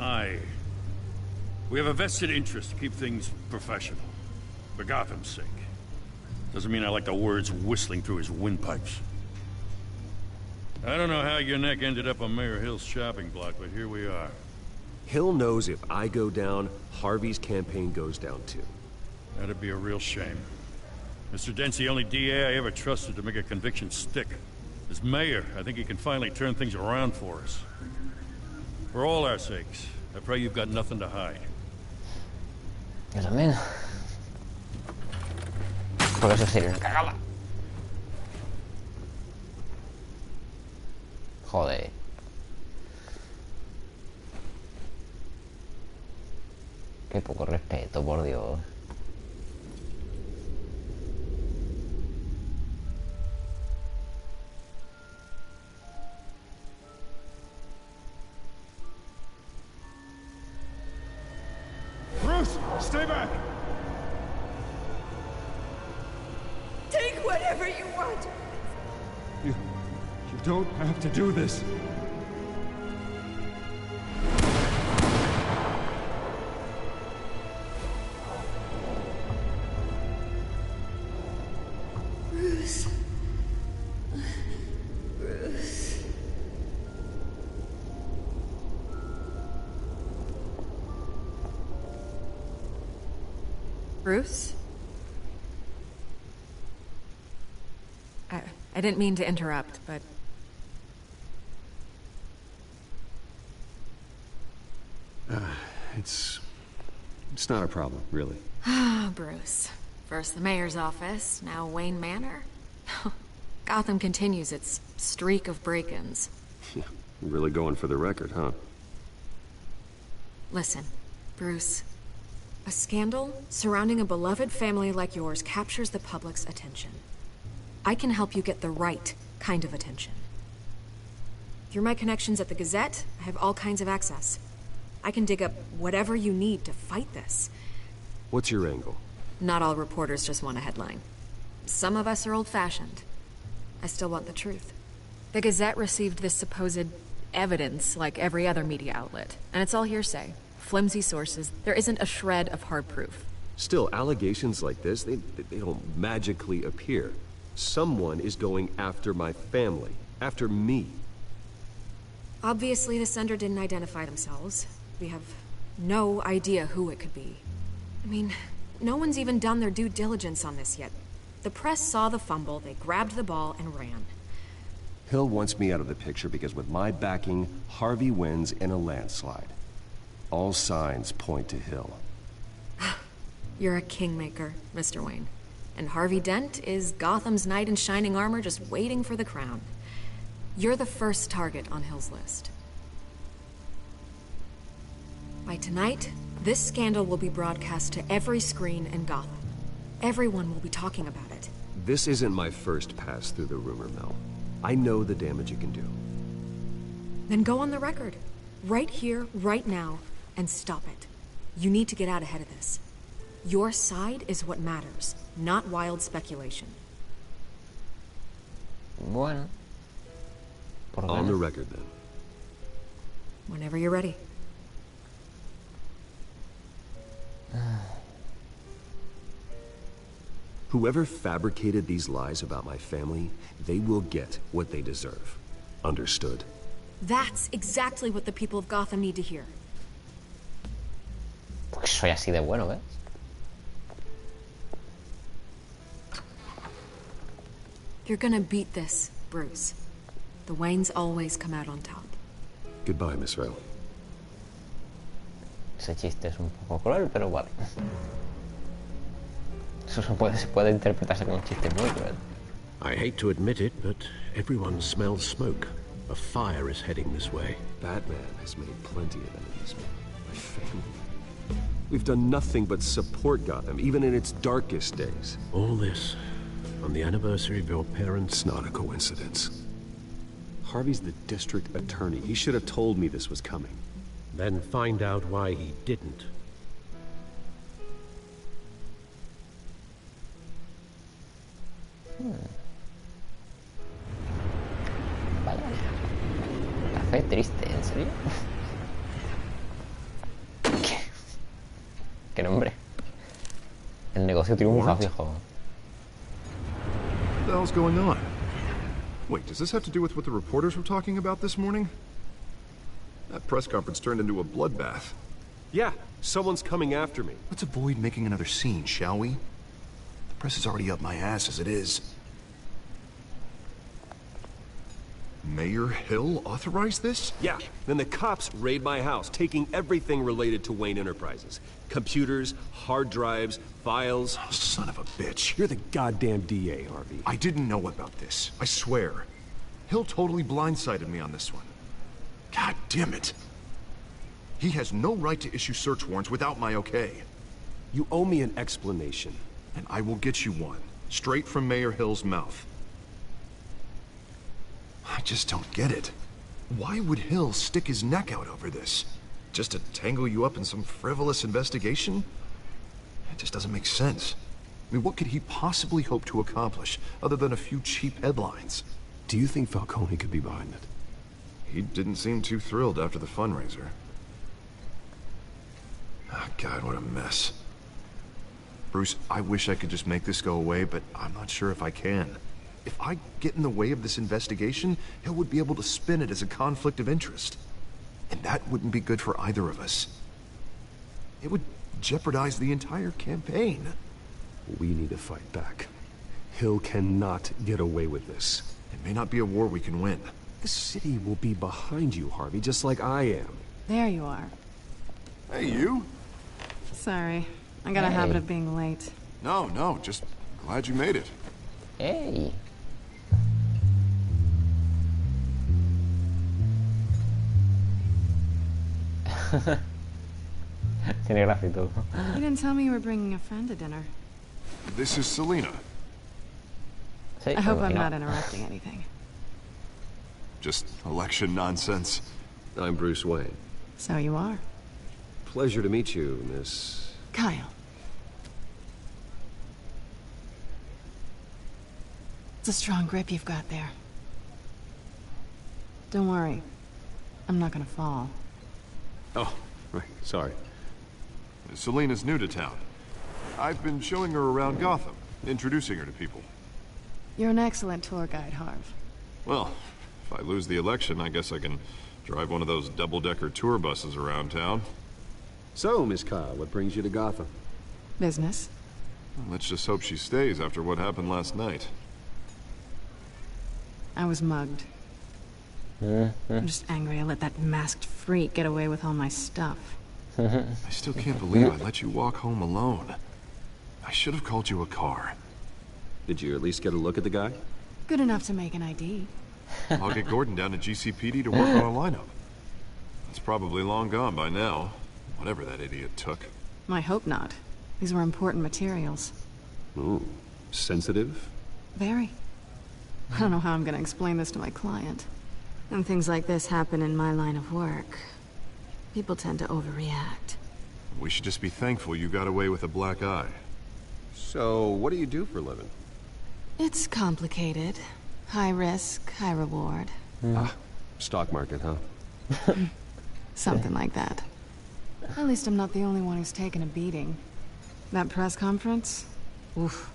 we have a vested interest to keep things professional. For Gotham's sake. Doesn't mean I like the words whistling through his windpipes. I don't know how your neck ended up on Mayor Hill's shopping block, but here we are. Hill knows if I go down, Harvey's campaign goes down too. That'd be a real shame. Mr. Dent's the only DA I ever trusted to make a conviction stick. As mayor, I think he can finally turn things around for us. For all our sakes, I pray you've got nothing to hide. Yo también. Por eso sería una cagada. Joder. Qué poco respeto, por Dios. Bruce, stay back! Take whatever you want. You don't have to do this. Bruce. Bruce. Bruce? I didn't mean to interrupt, but... It's not a problem, really. Ah, Bruce. First the mayor's office, now Wayne Manor. Gotham continues its streak of break-ins. Really going for the record, huh? Listen, Bruce. A scandal surrounding a beloved family like yours captures the public's attention. I can help you get the right kind of attention. Through my connections at the Gazette, I have all kinds of access. I can dig up whatever you need to fight this. What's your angle? Not all reporters just want a headline. Some of us are old-fashioned. I still want the truth. The Gazette received this supposed evidence like every other media outlet, and it's all hearsay. Flimsy sources. There isn't a shred of hard proof. Still, allegations like this, they don't magically appear. Someone is going after my family. After me. Obviously, the sender didn't identify themselves. We have no idea who it could be. I mean, no one's even done their due diligence on this yet. The press saw the fumble, they grabbed the ball and ran. Hill wants me out of the picture because with my backing, Harvey wins in a landslide. All signs point to Hill. You're a kingmaker, Mr. Wayne. And Harvey Dent is Gotham's knight in shining armor just waiting for the crown. You're the first target on Hill's list. By tonight, this scandal will be broadcast to every screen in Gotham. Everyone will be talking about it. This isn't my first pass through the rumor mill. I know the damage it can do. Then go on the record. Right here, right now, and stop it. You need to get out ahead of this. Your side is what matters, not wild speculation. Bueno. On the record, then. Whenever you're ready. Whoever fabricated these lies about my family, they will get what they deserve. Understood? That's exactly what the people of Gotham need to hear. Porque soy así de bueno, ¿ves? You're gonna beat this, Bruce. The Waynes always come out on top. Goodbye, Miss Reynolds. Ese chiste es un poco cruel, pero vale. Eso se puede interpretarse como un chiste muy cruel. I hate to admit it, but everyone smells smoke. A fire is heading this way. Batman has made plenty of enemies. My family. We've done nothing but support Gotham, even in its darkest days. All this on the anniversary of your parents' It's not a coincidence. Harvey's the district attorney. He should have told me this was coming. Then find out why he didn't. Vaya. Café triste, ¿en serio? ¿Qué nombre? El negocio triunfa, viejo. What the hell's going on? Wait, does this have to do with what the reporters were talking about this morning? That press conference turned into a bloodbath. Yeah, someone's coming after me. Let's avoid making another scene, shall we? The press is already up my ass as it is. Mayor Hill authorized this? Yeah, then the cops raid my house, taking everything related to Wayne Enterprises. Computers, hard drives, files. Oh, son of a bitch. You're the goddamn DA, Harvey. I didn't know about this. I swear. Hill totally blindsided me on this one. God damn it. He has no right to issue search warrants without my okay. You owe me an explanation. And I will get you one. Straight from Mayor Hill's mouth. I just don't get it. Why would Hill stick his neck out over this? Just to tangle you up in some frivolous investigation? It just doesn't make sense. I mean, what could he possibly hope to accomplish other than a few cheap headlines? Do you think Falcone could be behind it? He didn't seem too thrilled after the fundraiser. Oh, God, what a mess. Bruce, I wish I could just make this go away, but I'm not sure if I can. If I get in the way of this investigation, Hill would be able to spin it as a conflict of interest. And that wouldn't be good for either of us. It would jeopardize the entire campaign. We need to fight back. Hill cannot get away with this. It may not be a war we can win. The city will be behind you, Harvey, just like I am. There you are. Hey, you? Sorry. I got a habit of being late. No, just glad you made it. Hey. Tiene gracia y todo. You didn't tell me you were bringing a friend to dinner. This is Selina. I hope I'm not interrupting anything. Just election nonsense. I'm Bruce Wayne. So you are. Pleasure to meet you, Miss... Kyle. It's a strong grip you've got there. Don't worry. I'm not gonna fall. Oh, right. Sorry. Selina's new to town. I've been showing her around Gotham, introducing her to people. You're an excellent tour guide, Harv. Well, if I lose the election, I guess I can drive one of those double-decker tour buses around town. So, Miss Kyle, what brings you to Gotham? Business. Well, let's just hope she stays after what happened last night. I was mugged. I'm just angry I let that masked freak get away with all my stuff. I still can't believe I let you walk home alone. I should have called you a car. Did you at least get a look at the guy? Good enough to make an ID. I'll get Gordon down to GCPD to work on a lineup. It's probably long gone by now, whatever that idiot took. I hope not. These were important materials. Ooh, sensitive? Very. I don't know how I'm gonna explain this to my client. When things like this happen in my line of work, people tend to overreact. We should just be thankful you got away with a black eye. So, what do you do for a living? It's complicated. High risk, high reward. Ah, stock market, huh? Something like that. At least I'm not the only one who's taken a beating. That press conference? Oof.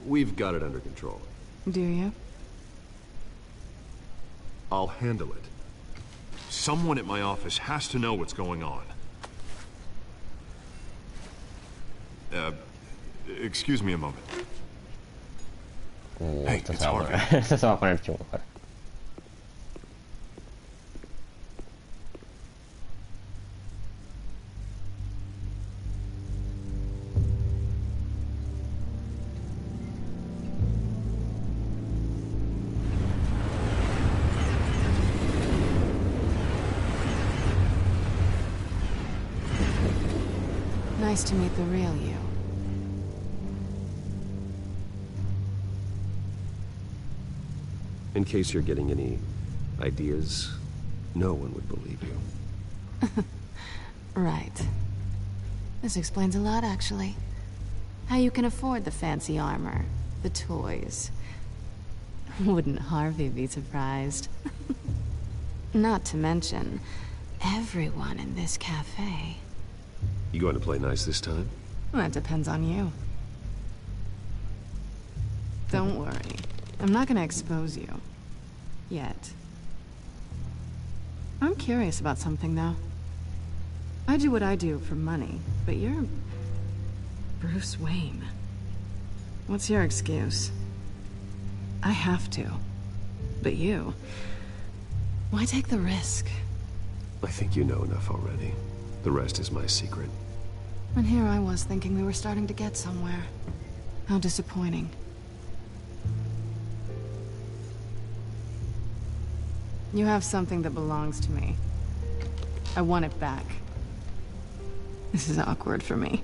We've got it under control. Do you? I'll handle it. Someone at my office has to know what's going on. Excuse me a moment. Hey, it's Harvey. Esto se va a poner chungo. Nice to meet the real you. In case you're getting any ideas, no one would believe you. Right. This explains a lot, actually. How you can afford the fancy armor, the toys. Wouldn't Harvey be surprised? Not to mention, everyone in this cafe. You going to play nice this time? Well, that depends on you. Don't worry. I'm not gonna expose you. Yet. I'm curious about something, though. I do what I do for money, but you're... Bruce Wayne. What's your excuse? I have to. But you... Why take the risk? I think you know enough already. The rest is my secret. And here I was thinking we were starting to get somewhere. How disappointing. You have something that belongs to me. I want it back. This is awkward for me.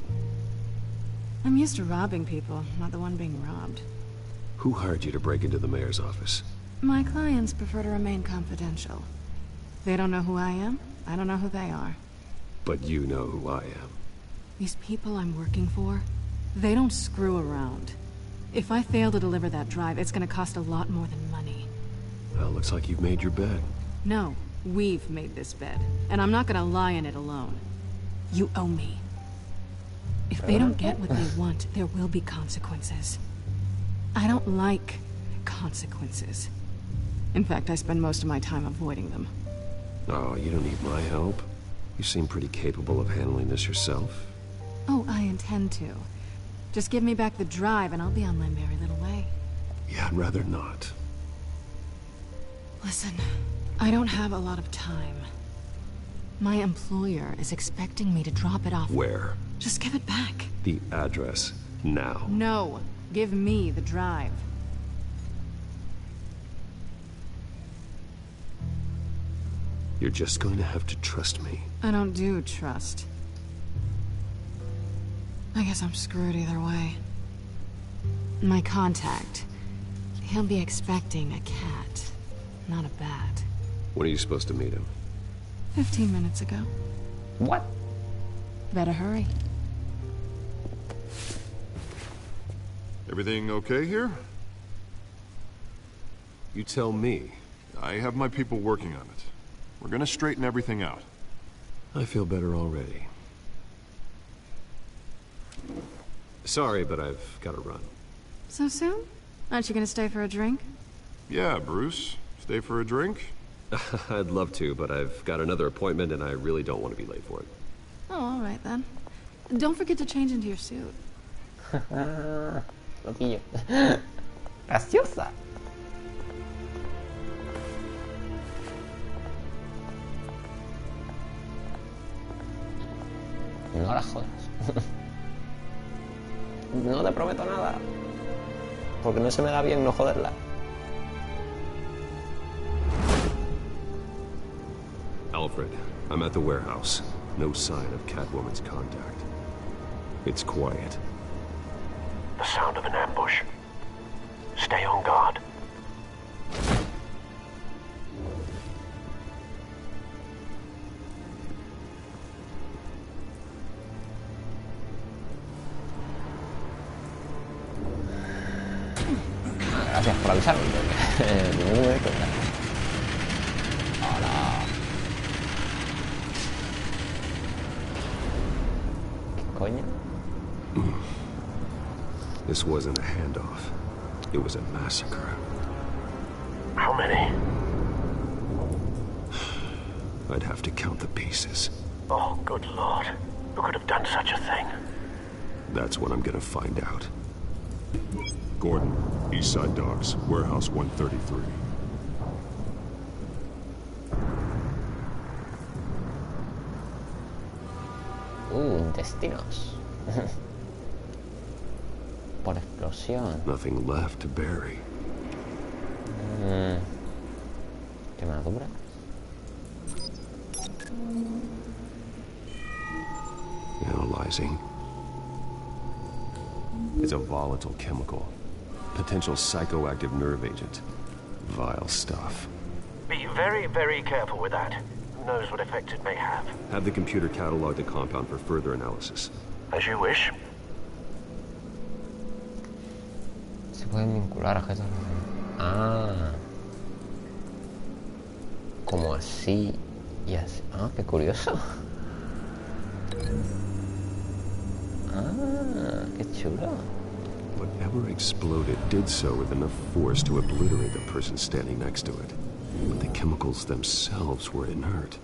I'm used to robbing people, not the one being robbed. Who hired you to break into the mayor's office? My clients prefer to remain confidential. They don't know who I am, I don't know who they are. But you know who I am. These people I'm working for, they don't screw around. If I fail to deliver that drive, it's gonna cost a lot more than money. Well, looks like you've made your bed. No, we've made this bed, and I'm not gonna lie in it alone. You owe me. If they don't get what they want, there will be consequences. I don't like consequences. In fact, I spend most of my time avoiding them. Oh, you don't need my help. You seem pretty capable of handling this yourself. Oh, I intend to. Just give me back the drive and I'll be on my merry little way. Yeah, I'd rather not. Listen, I don't have a lot of time. My employer is expecting me to drop it off. Where? Just give it back. The address, now. No, give me the drive. You're just going to have to trust me. I don't do trust. I guess I'm screwed either way. My contact. He'll be expecting a cat, not a bat. When are you supposed to meet him? 15 minutes ago. What? Better hurry. Everything okay here? You tell me. I have my people working on it. We're gonna straighten everything out. I feel better already. Sorry, but I've got to run. So soon? Aren't you gonna stay for a drink? Yeah, Bruce. Stay for a drink? I'd love to, but I've got another appointment and I really don't want to be late for it. Oh, all right then. Don't forget to change into your suit. Loquillo. Graciosa. No la jodas. No te prometo nada. Porque no se me da bien no joderla. Alfred, I'm at the warehouse. No sign of Catwoman's contact. It's quiet. The sound of an ambush. Stay on guard. Gracias por avisarme. No me doy cuenta. Hola. ¿Qué coño? This wasn't a handoff. It was a massacre. How many? I'd have to count the pieces. Oh, good lord. Who could have done such a thing? That's what I'm gonna find out. Gordon, Eastside Docks, Warehouse 133. Intestinos. Por explosión. Nothing left to bury. Quemadura. Analyzing. It's a volatile chemical. Potential psychoactive nerve agent. Vile stuff. Be very, very careful with that. Who knows what effect it may have. Have the computer catalog the compound for further analysis. As you wish. Se pueden vincular objetos. Ah. Como así y así. Ah, qué curioso. Ah, qué chulo. Whatever exploded did so with enough force to obliterate the person standing next to it. But the chemicals themselves were inert,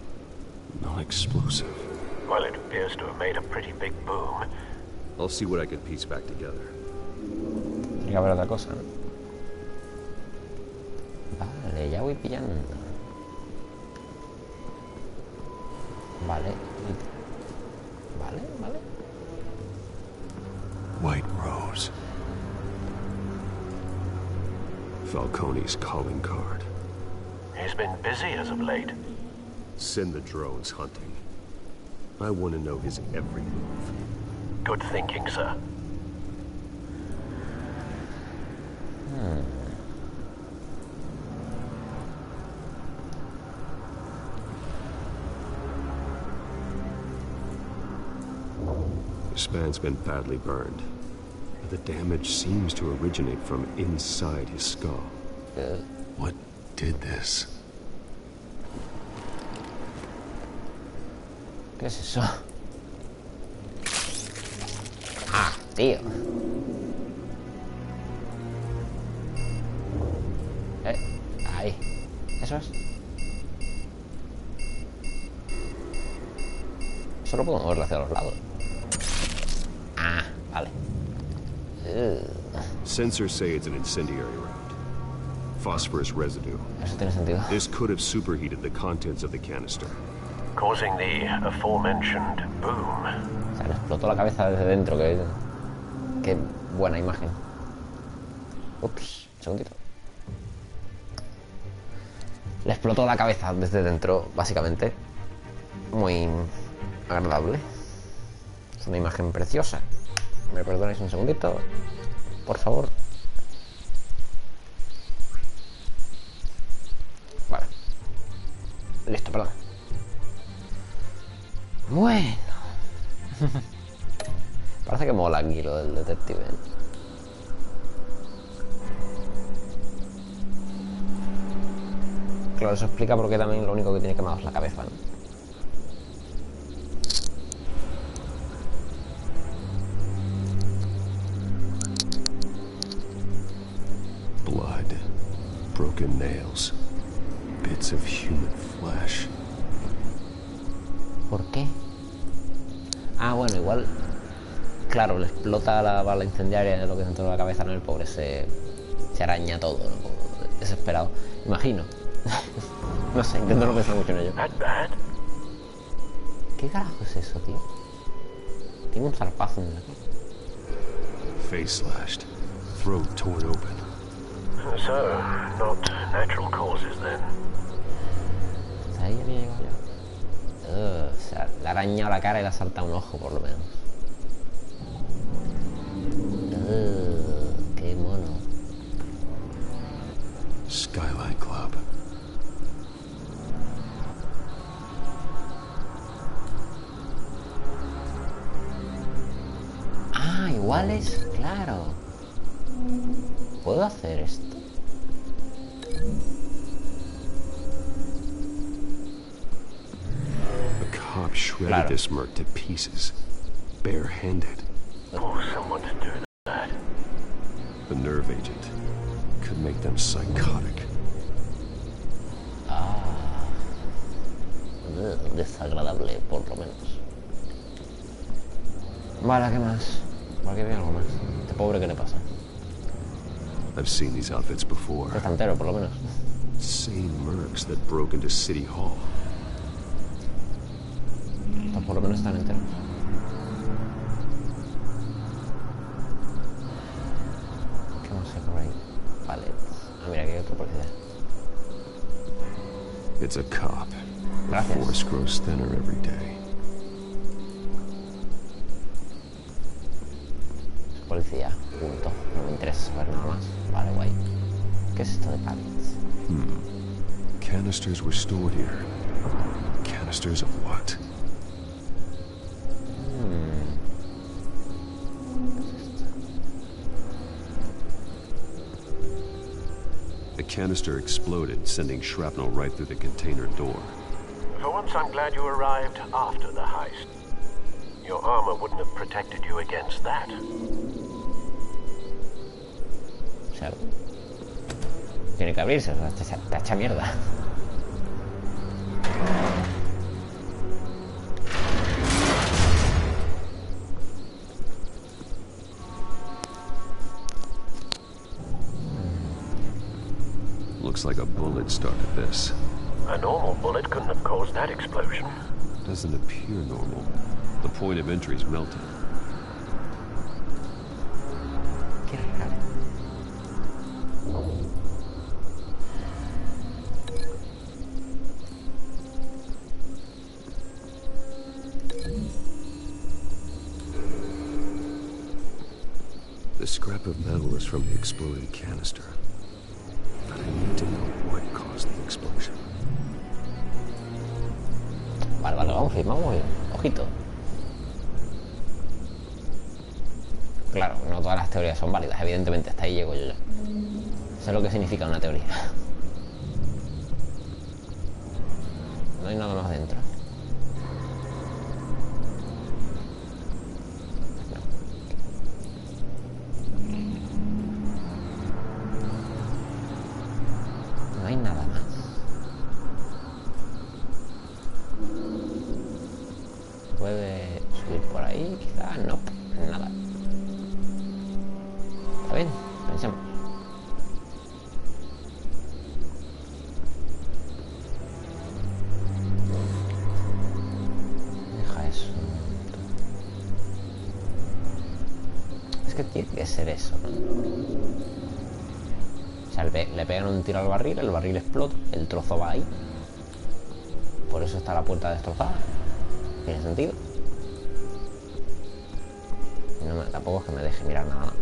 non-explosive. Well, it appears to have made a pretty big boom. I'll see what I can piece back together. Tiene que haber otra cosa, ¿no? Vale, ya voy pillando. Vale. Vale, vale. White Rose. Falcone's calling card. He's been busy as of late. Send the drones hunting. I want to know his every move. Good thinking, sir. The span's been badly burned. But the damage seems to originate from inside his skull. What did this? ¿Qué es eso? Ah, tío. Ahí. Eso es. Solo puedo moverlo hacia los lados. Vale. Sensors say it's an incendiary round. Phosphorus residue. Eso tiene sentido. This could have superheated the contents of the canister, causing the aforementioned boom. O sea, le explotó la cabeza desde dentro. Qué buena imagen. Ups, un segundito. Le explotó la cabeza desde dentro, básicamente. Muy agradable. Es una imagen preciosa. ¿Me perdonáis un segundito? Por favor. Vale. Listo, perdón. Bueno. Parece que mola aquí lo del detective. Claro, eso explica por qué también lo único que tiene quemado es la cabeza, ¿no? blood, broken nails, bits of human flesh. ¿Por qué? Ah, bueno, igual. Claro, le explota la bala incendiaria de lo que dentro de la cabeza, ¿no? El pobre se araña todo, ¿no? Como desesperado. Imagino. No sé, intento no pensar mucho en ello. ¿Qué carajo es eso, tío? Tiene un zarpazo en la cara. Face slashed, throat torn open. So, not natural causes then. ¿Hasta ahí había llegado ya? O sea, le ha arañado la cara y le ha saltado un ojo, por lo menos. Qué mono. Skylight Club. Ah, igual es, claro. ¿Puedo hacer esto? The cop shredded this merc to pieces, barehanded. For someone to do that. The nerve agent could make them psychotic. Ah. Desagradable, por lo menos. Vale, ¿qué más? ¿Por qué veo algo más? Este pobre, ¿qué le pasa? I've seen these outfits before. Está entero, por lo menos. Same mercs that broke into City Hall. Estos por lo menos están enteros. ¿Qué más hay por ahí? Vale. Ah, mira, aquí hay otro policía. It's a cop. The Gracias. force grows thinner every day. Policía, punto. No me interesa saber nada más. Vale, guay. ¿Qué es esto de pallets? Canisters were stored here. Canisters of what? The canister exploded, sending shrapnel right through the container door. For once, I'm glad you arrived after the heist. Your armor wouldn't have protected you against that. O sea, tiene que abrirse, o sea, está hecha mierda. Looks like a bullet started this. A normal bullet couldn't have caused that explosion. Doesn't appear normal. The point of entry's melted. Qué raro. The scrap of metal is from the exploded canister. But I need to know what caused the explosion. Vale, vamos bien. Ojito. Claro, no todas las teorías son válidas, evidentemente, hasta ahí llego yo ya. Sé lo que significa una teoría. No hay nada más dentro. No hay nada más. ¿Puede subir por ahí? Quizá no, nada. que tiene que ser eso, ¿no? O sea, le pegan un tiro al barril, el barril explota, el trozo va ahí. Por eso está la puerta destrozada. ¿Tiene sentido? No, tampoco es que me deje mirar nada más.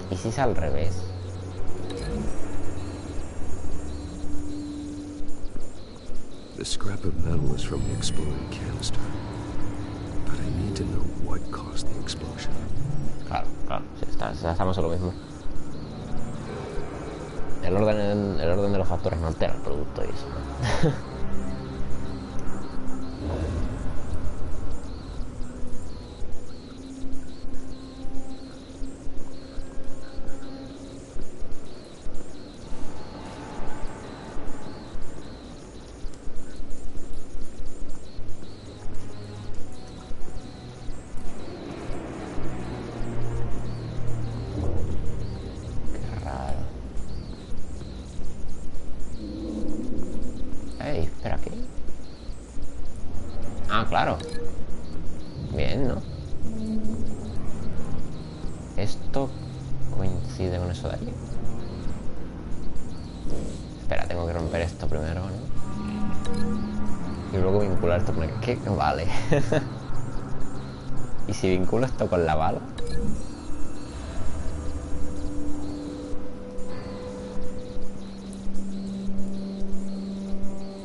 ¿Y si es al revés? The scrap of metal is from the exploded canister. But I need to know what caused the explosion. Claro, sí, estamos en lo mismo. El orden de los factores no altera el producto y eso, ¿no? Espera, ¿qué? Ah, claro. Bien, ¿no? Esto coincide con eso de aquí. Espera, tengo que romper esto primero, ¿no? Y luego vincular esto con el... ¿Qué? Vale. ¿Y si vinculo esto con la bala?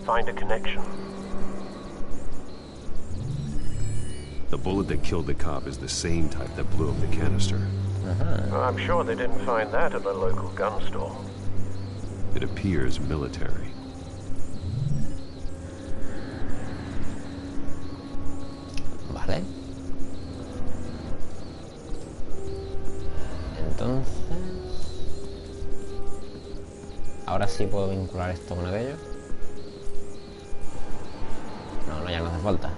Find a connection. The bullet that killed the cop is the same type that blew up the canister. Well, I'm sure they didn't find that at the local gun store. It appears military. Vale. Entonces... ahora sí puedo vincular esto con aquello. No, ya no hace falta.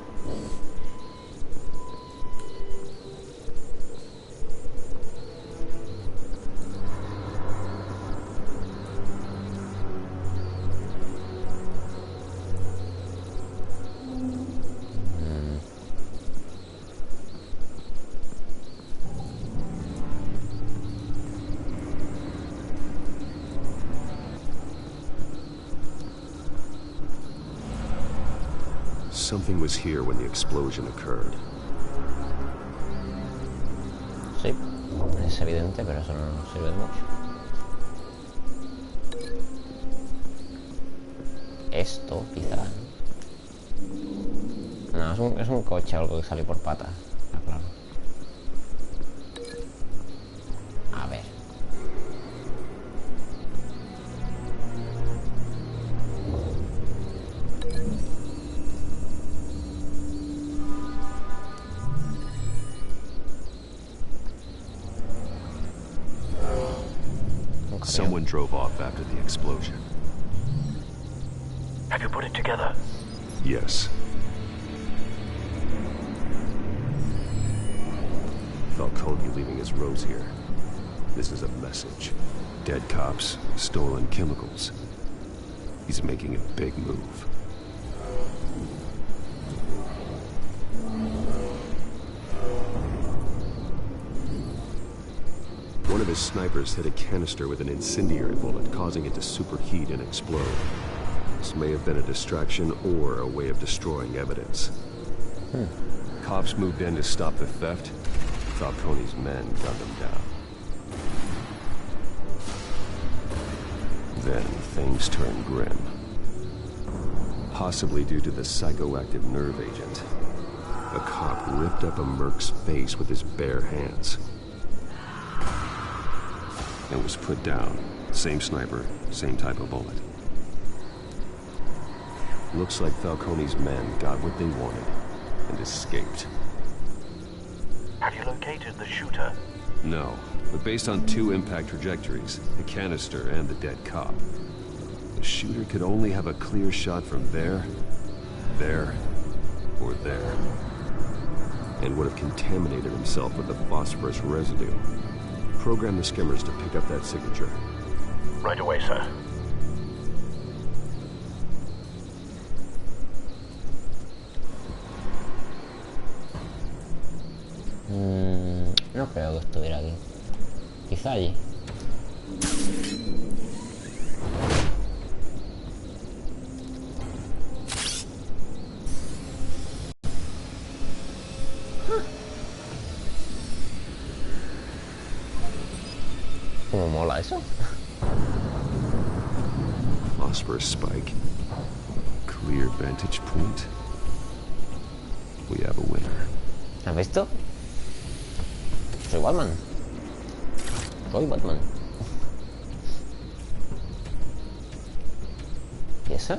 Something was here when the explosion occurred. Sí, es evidente, pero eso no nos sirve de mucho. Esto, quizá. No, es un coche o algo que sale por patas. Está claro. A ver. Someone drove off after the explosion. Have you put it together? Yes. Falcone leaving his rose here. This is a message. Dead cops, stolen chemicals. He's making a big move. One of his snipers hit a canister with an incendiary bullet, causing it to superheat and explode. This may have been a distraction or a way of destroying evidence. Cops moved in to stop the theft. Falcone's men gunned them down. Then things turned grim. Possibly due to the psychoactive nerve agent. A cop ripped up a merc's face with his bare hands. And was put down. Same sniper, same type of bullet. Looks like Falcone's men got what they wanted and escaped. Have you located the shooter? No, but based on two impact trajectories, the canister and the dead cop, the shooter could only have a clear shot from there, or there, and would have contaminated himself with the phosphorus residue. Program the skimmers to pick up that signature. Right away, sir. No creo que estuviera aquí. Quizá allí. ¿Cómo mola eso? Phosphorus spike. Clear vantage point. We have a winner. ¿Has visto? Soy Batman. Soy Batman. ¿Y eso?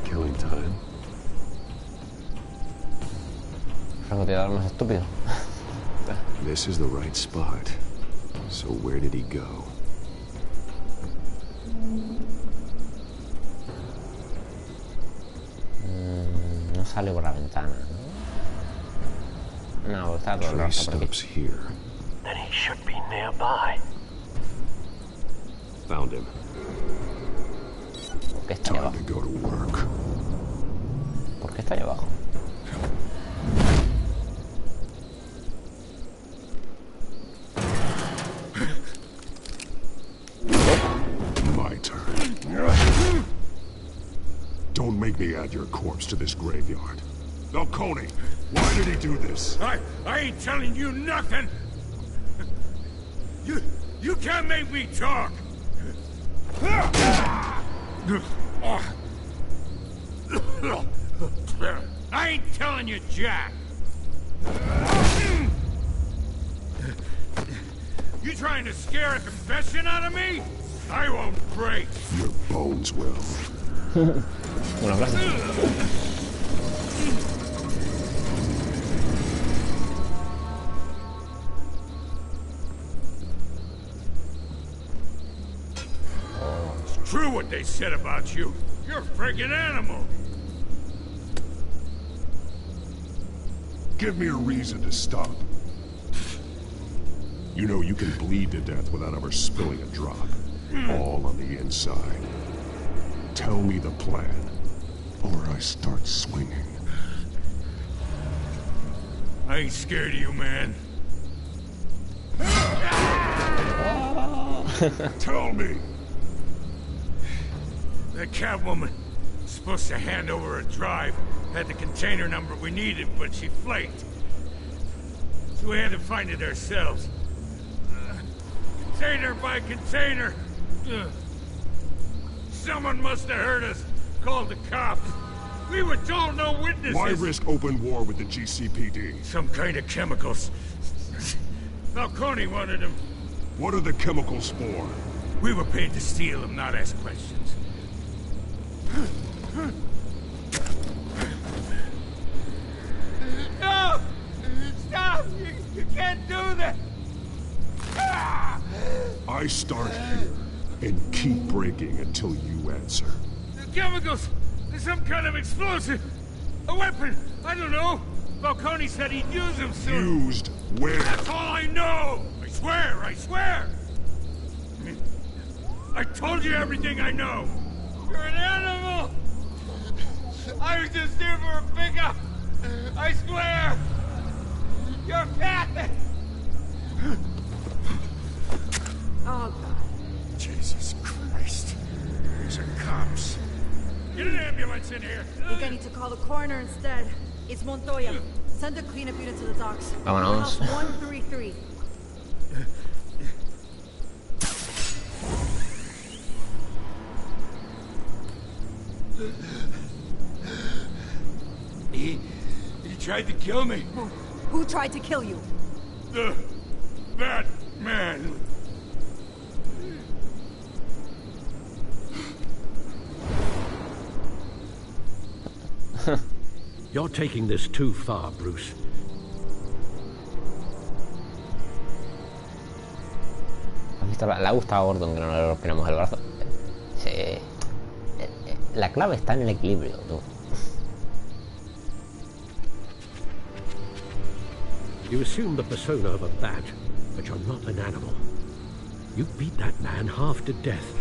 Killing time. Francotirador más estúpido. This is the right spot. So where did he go? No sale por la ventana, ¿no? No, está todo el rato por aquí. Here. Then he should be nearby. Found him. ¿Por qué está ahí abajo? ¿Por qué está ahí abajo? My turn. Don't make me add your corpse to this graveyard. Falcone, why did he do this? I ain't telling you nothing. You can't make me talk. I ain't telling you jack. You trying to scare a confession out of me? I won't break. Your bones will. Una frase. It's true what they said about you. You're a friggin' animal. Give me a reason to stop. You know you can bleed to death without ever spilling a drop. All on the inside. Tell me the plan, or I start swinging. I ain't scared of you, man. Tell me. That Catwoman was supposed to hand over a drive. Had the container number we needed, but she flaked. So we had to find it ourselves. Container by container. Someone must have heard us. Called the cops. We were told no witnesses. Why risk open war with the GCPD? Some kind of chemicals. Falcone wanted them. What are the chemicals for? We were paid to steal them, not ask questions. No! Stop! You can't do that! I start here and keep breaking until you answer. The chemicals! There's some kind of explosive! A weapon! I don't know! Falcone said he'd use them soon! Used where? That's all I know! I swear! I swear! I told you everything I know! You're an animal! I was just here for a pickup! I swear! You're Kathy! Oh, God. Jesus Christ. These are cops. Get an ambulance in here! I think I need to call the coroner instead. It's Montoya. Send a cleanup unit to the docks. Vámonos. House 133. He tried to kill me. Who tried to kill you? The Batman. You're taking this too far, Bruce. ¿Has visto? Le ha gustado a Gordon que no le rompamos el brazo. Sí. La clave está en el equilibrio, tú. You assume the persona of a bat, but you're not an animal. You beat that man half to death.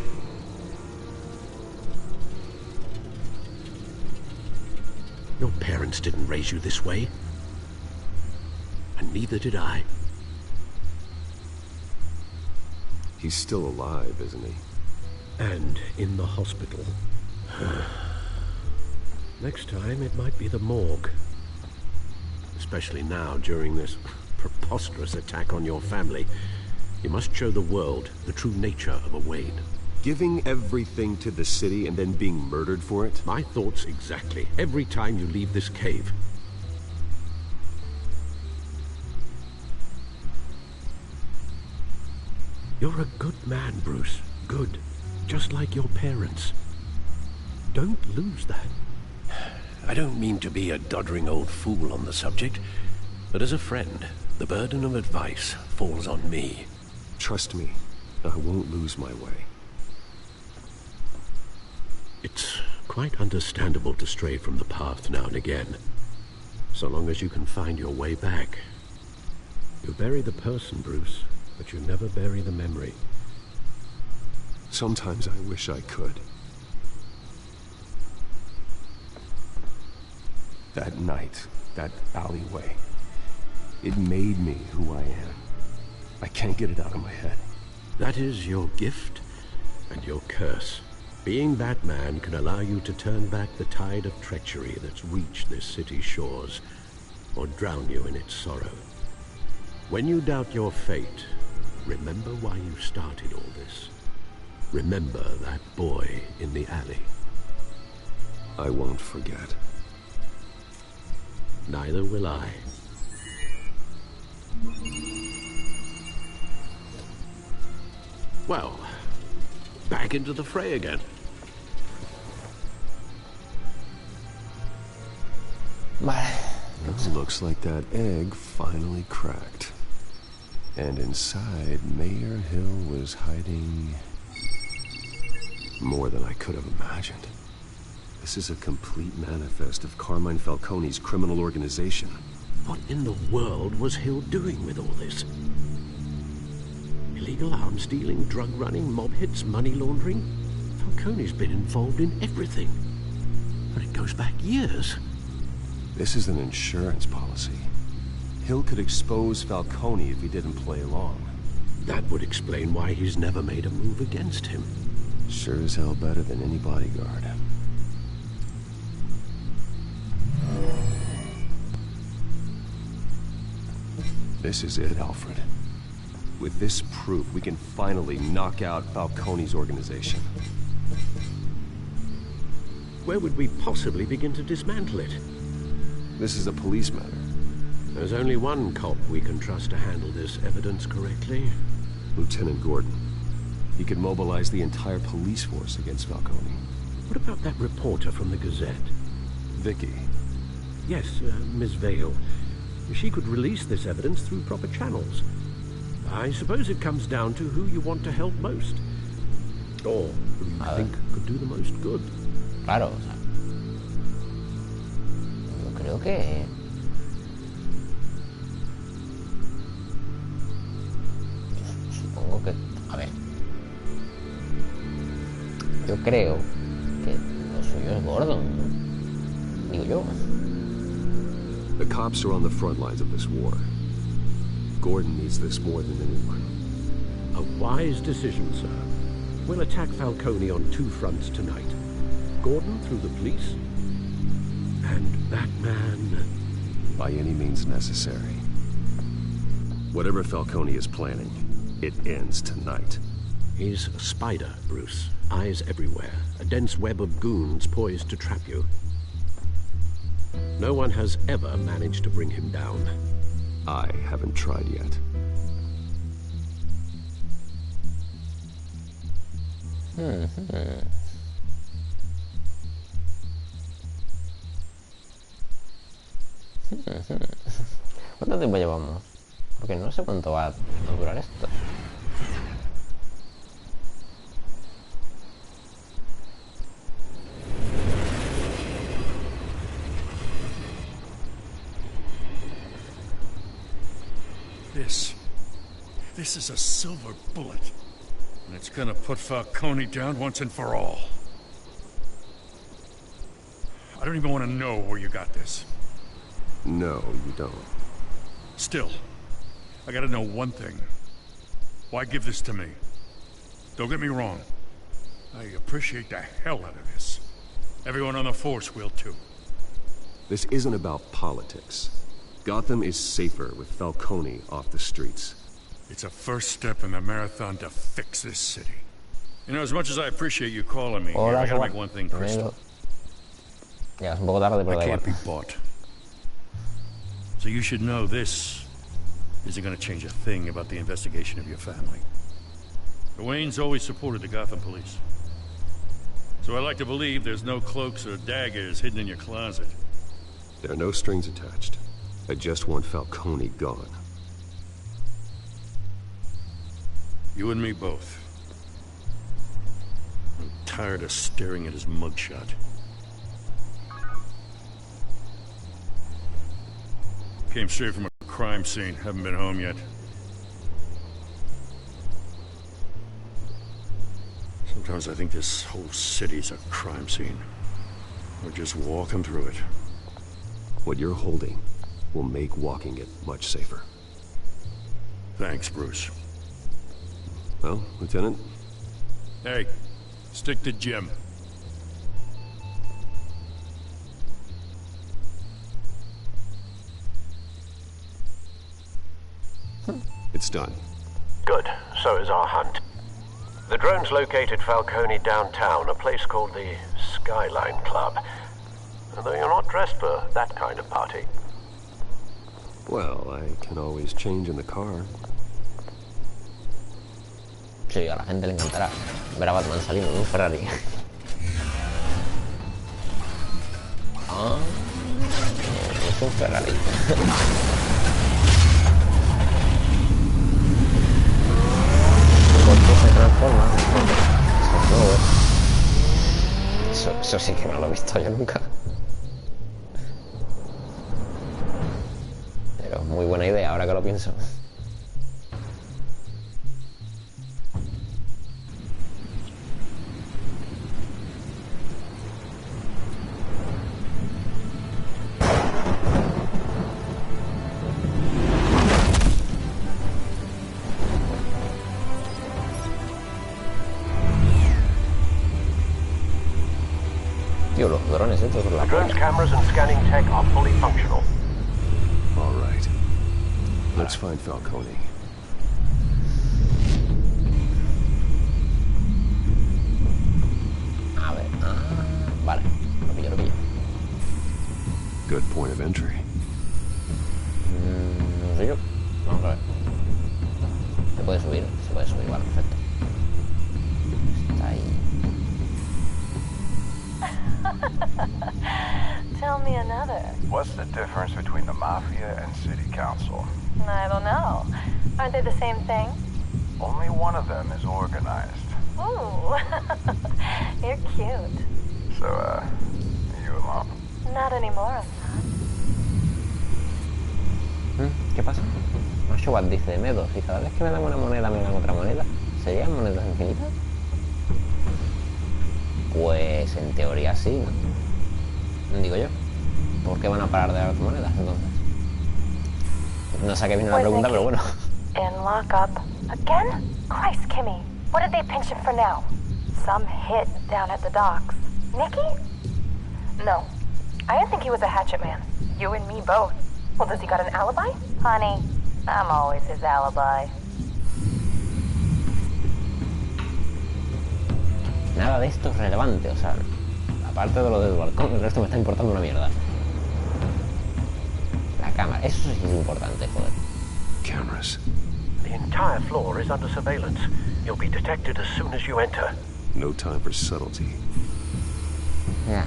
Your parents didn't raise you this way. And neither did I. He's still alive, isn't he? And in the hospital. Next time, it might be the morgue. Especially now, during this preposterous attack on your family. You must show the world the true nature of a Wayne. Giving everything to the city and then being murdered for it? My thoughts exactly. Every time you leave this cave. You're a good man, Bruce. Good. Just like your parents. Don't lose that. I don't mean to be a doddering old fool on the subject, but as a friend, the burden of advice falls on me. Trust me, I won't lose my way. It's quite understandable to stray from the path now and again, so long as you can find your way back. You bury the person, Bruce, but you never bury the memory. Sometimes I wish I could. That night, that alleyway, it made me who I am. I can't get it out of my head. That is your gift and your curse. Being Batman can allow you to turn back the tide of treachery that's reached this city's shores, or drown you in its sorrow. When you doubt your fate, remember why you started all this. Remember that boy in the alley. I won't forget. Neither will I. Well, back into the fray again. Looks like that egg finally cracked. And inside, Mayor Hill was hiding more than I could have imagined. This is a complete manifest of Carmine Falcone's criminal organization. What in the world was Hill doing with all this? Illegal arms dealing, drug running, mob hits, money laundering? Falcone's been involved in everything. But it goes back years. This is an insurance policy. Hill could expose Falcone if he didn't play along. That would explain why he's never made a move against him. Sure as hell better than any bodyguard. This is it, Alfred. With this proof, we can finally knock out Falcone's organization. Where would we possibly begin to dismantle it? This is a police matter. There's only one cop we can trust to handle this evidence correctly. Lieutenant Gordon. He could mobilize the entire police force against Falcone. What about that reporter from the Gazette? Vicky. Yes, Miss Vale. She could release this evidence through proper channels. I suppose it comes down to who you want to help most. Or who you think could do the most good. Claro, o sea, yo creo que... Supongo que... A ver. Yo creo que lo suyo es Gordon, ¿no? Digo yo. The cops are on the front lines of this war. Gordon needs this more than anyone. A wise decision, sir. We'll attack Falcone on two fronts tonight. Gordon through the police, and Batman... By any means necessary. Whatever Falcone is planning, it ends tonight. He's a spider, Bruce. Eyes everywhere. A dense web of goons poised to trap you. No one has ever managed to bring him down. I haven't tried yet. ¿Cuánto tiempo llevamos? Porque no sé cuánto va a durar esto. this. This is a silver bullet. And it's gonna put Falcone down once and for all. I don't even want to know where you got this. No, you don't. Still, I gotta know one thing. Why give this to me? Don't get me wrong. I appreciate the hell out of this. Everyone on the force will too. This isn't about politics. Gotham is safer with Falcone off the streets. It's a first step in the marathon to fix this city. You know, as much as I appreciate you calling me here, I gotta make one thing crystal. Llegas un poco tarde, pero da I igual. can't be bought. So you should know this isn't gonna change a thing about the investigation of your family. The Waynes always supported the Gotham police. So I like to believe there's no cloaks or daggers hidden in your closet. There are no strings attached. I just want Falcone gone. You and me both. I'm tired of staring at his mugshot. Came straight from a crime scene. Haven't been home yet. Sometimes I think this whole city's a crime scene. We're just walking through it. What you're holding will make walking it much safer. Thanks, Bruce. Well, Lieutenant? Hey, stick to Jim. It's done. Good. So is our hunt. The drones located Falcone downtown, a place called the Skyline Club. Although you're not dressed for that kind of party. Well, I can always change in the car. Sí, a la gente le encantará ver a Batman saliendo en un Ferrari. Ah, es un Ferrari. ¿Por qué se transforma? Eso es nuevo. Eso sí que no lo he visto yo nunca. Pero muy buena idea, ahora que lo pienso. Tío, los drones estos por la The drone's cameras and scanning tech are fully functional. All right. Let's find Falcone. A ver, vale, lo pillo, lo pillo. Good point of entry. No sé yo. Vamos a ver. Se puede subir, vale, perfecto. Está ahí. Tell me another. What's the difference between the Mafia and City Council? I don't know. Aren't they the same thing? Only one of them is organized. Ooh, you're cute. So, you alone? Not anymore, I'm ¿Qué pasa? Mashobat dice, Medos, y cada vez que me dan una moneda me dan otra moneda. ¿Serían monedas infinitas? Pues en teoría sí, ¿no? Digo yo. ¿Por qué van a parar de dar monedas entonces? No sé a qué viene la pregunta, pero bueno. In lockup. Again? Christ, Kimmy. What did they pinch him for now? Some hit down at the docks. Nikki? No. I didn't think he was a hatchet man. You and me both. Well, does he got an alibi? Honey, I'm always his alibi. Nada de esto es relevante, o sea, aparte de lo del balcón, el resto me está importando una mierda. La cámara, eso sí es importante, joder. Cameras. The entire floor is under surveillance. You'll be detected as soon as you enter. No time for subtlety. Ya.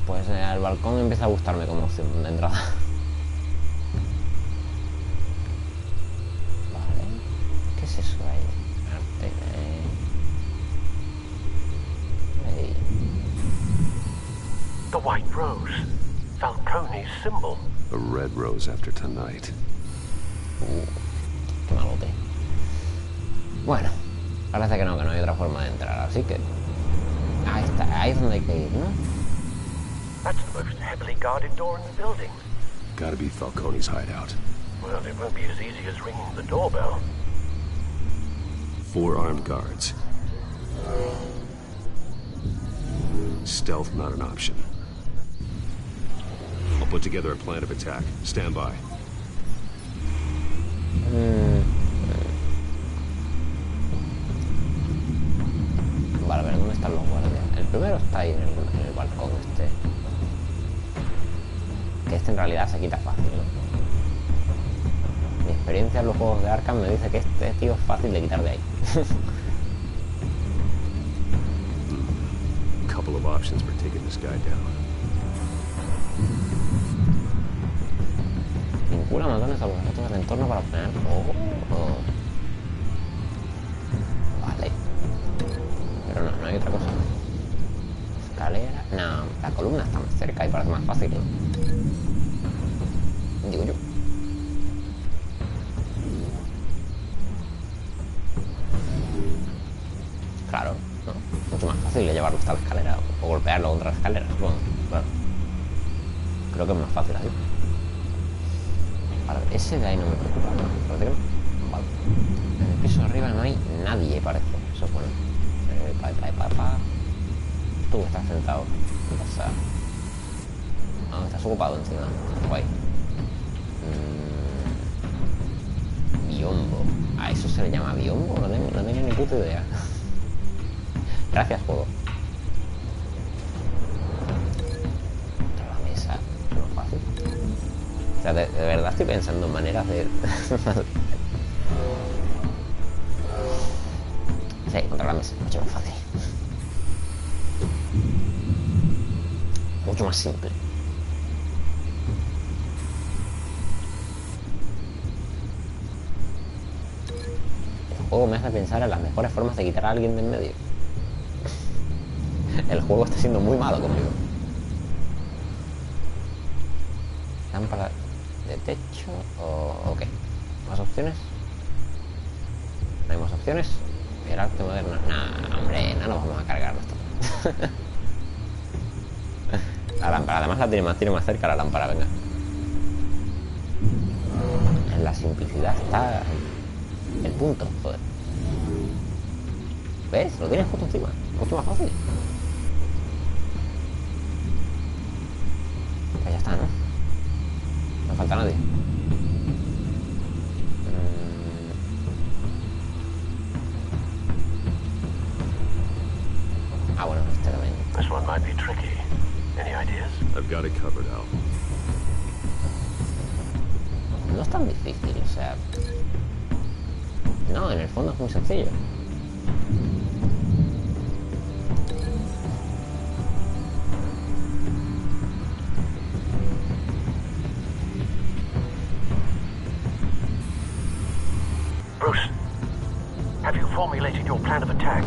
Pues el balcón empieza a gustarme como opción de entrada. Vale. ¿Qué es eso ahí? Arte. Hey. The White Rose. Falcone's symbol. A red rose after tonight. Qué malote. Bueno, parece que no hay otra forma de entrar, así que... Ahí está, ahí es donde hay que ir, ¿no? That's the most heavily guarded door in the building. Gotta be Falcone's hideout. Well, it won't be as easy as ringing the doorbell. 4 armed guards. Stealth not an option. I'll put together a plan of attack. Stand by. Vale, a ver, ¿dónde están los guardias? El primero está ahí en el balcón este. Que este en realidad se quita fácil, ¿no? Mi experiencia en los juegos de Arkham me dice que este tío es fácil de quitar de ahí. Couple of options for taking this guy down. Vincula matones a los objetos del entorno para obtener... Vale. Pero no hay otra cosa. Escalera... No, la columna está más cerca y parece más fácil, ¿no? Digo yo. Claro, ¿no? Mucho más fácil de llevarlo hasta la escalera o golpearlo contra la escalera, supongo. Claro. Creo que es más fácil así. Vale, ese de ahí no me preocupa, ¿no? Parece que no. Vale. En el piso de arriba no hay nadie, parece. Eso es bueno. Tú estás sentado. ¿Qué pasa? No, estás ocupado encima. Guay. Biombo. ¿A eso se le llama biombo? No tenía ni puta idea. Gracias, juego. Contra la mesa. No es fácil. O sea, de verdad estoy pensando en maneras de... Sí, contra la mesa. Mucho más fácil. Mucho más simple. El juego me hace pensar en las mejores formas de quitar a alguien de en medio. El juego está siendo muy malo conmigo. Lámpara de techo o qué. ¿Más opciones? ¿No hay más opciones? El arte moderno. Nah, hombre, no nos vamos a cargar esto. La lámpara, además la tiene más cerca la lámpara, venga. En la simplicidad está el punto, joder. ¿Ves? Lo tienes justo encima. Mucho más fácil. Pues ya está, ¿no? No falta nadie. Ah, bueno, este también. This one might be tricky. Any ideas? I've got it covered, Al. No es tan difícil, o sea... No, en el fondo es muy sencillo. Bruce, have you formulated your plan of attack?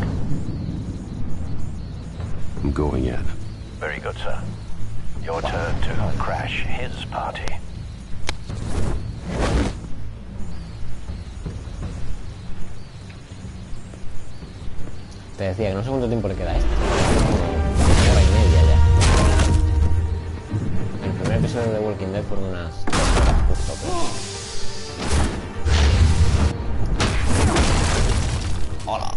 I'm going in. Very good, sir. Your turn to crash his party. Te decía que no sé cuánto tiempo le queda a esto. Como hora y media ya. El primer episodio de The Walking Dead fueron unas 2 horas justo, pero... ¡Hola!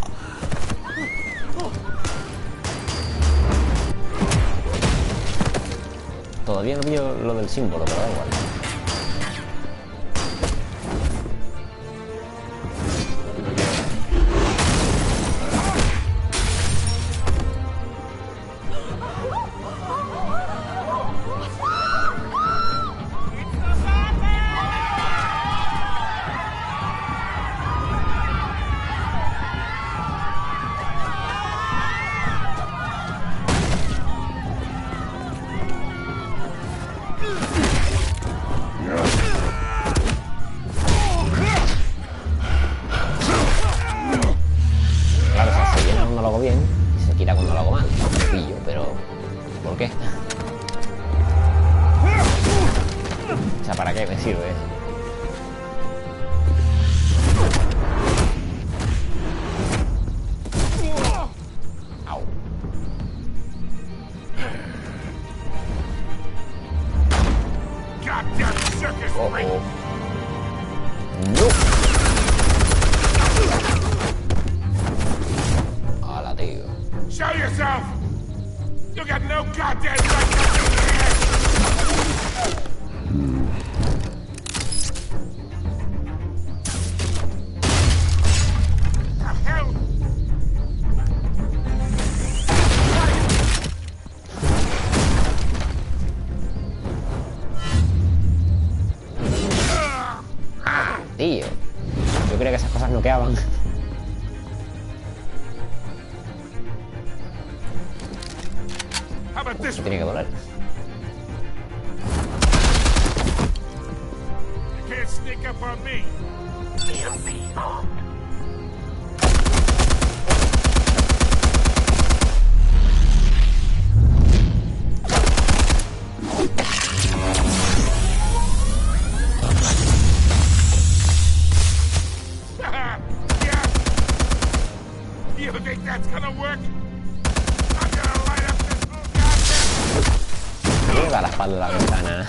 Todavía no veo lo del símbolo, pero da igual. No. Hala, tío. Show yourself. You got no goddamn right to be here. Tío, yo creía que esas cosas noqueaban. Se tiene que doler. Can't sneak up on me. EMP armed. You think that's gonna work? I'm gonna light up this whole Llega la espalda a la ventana.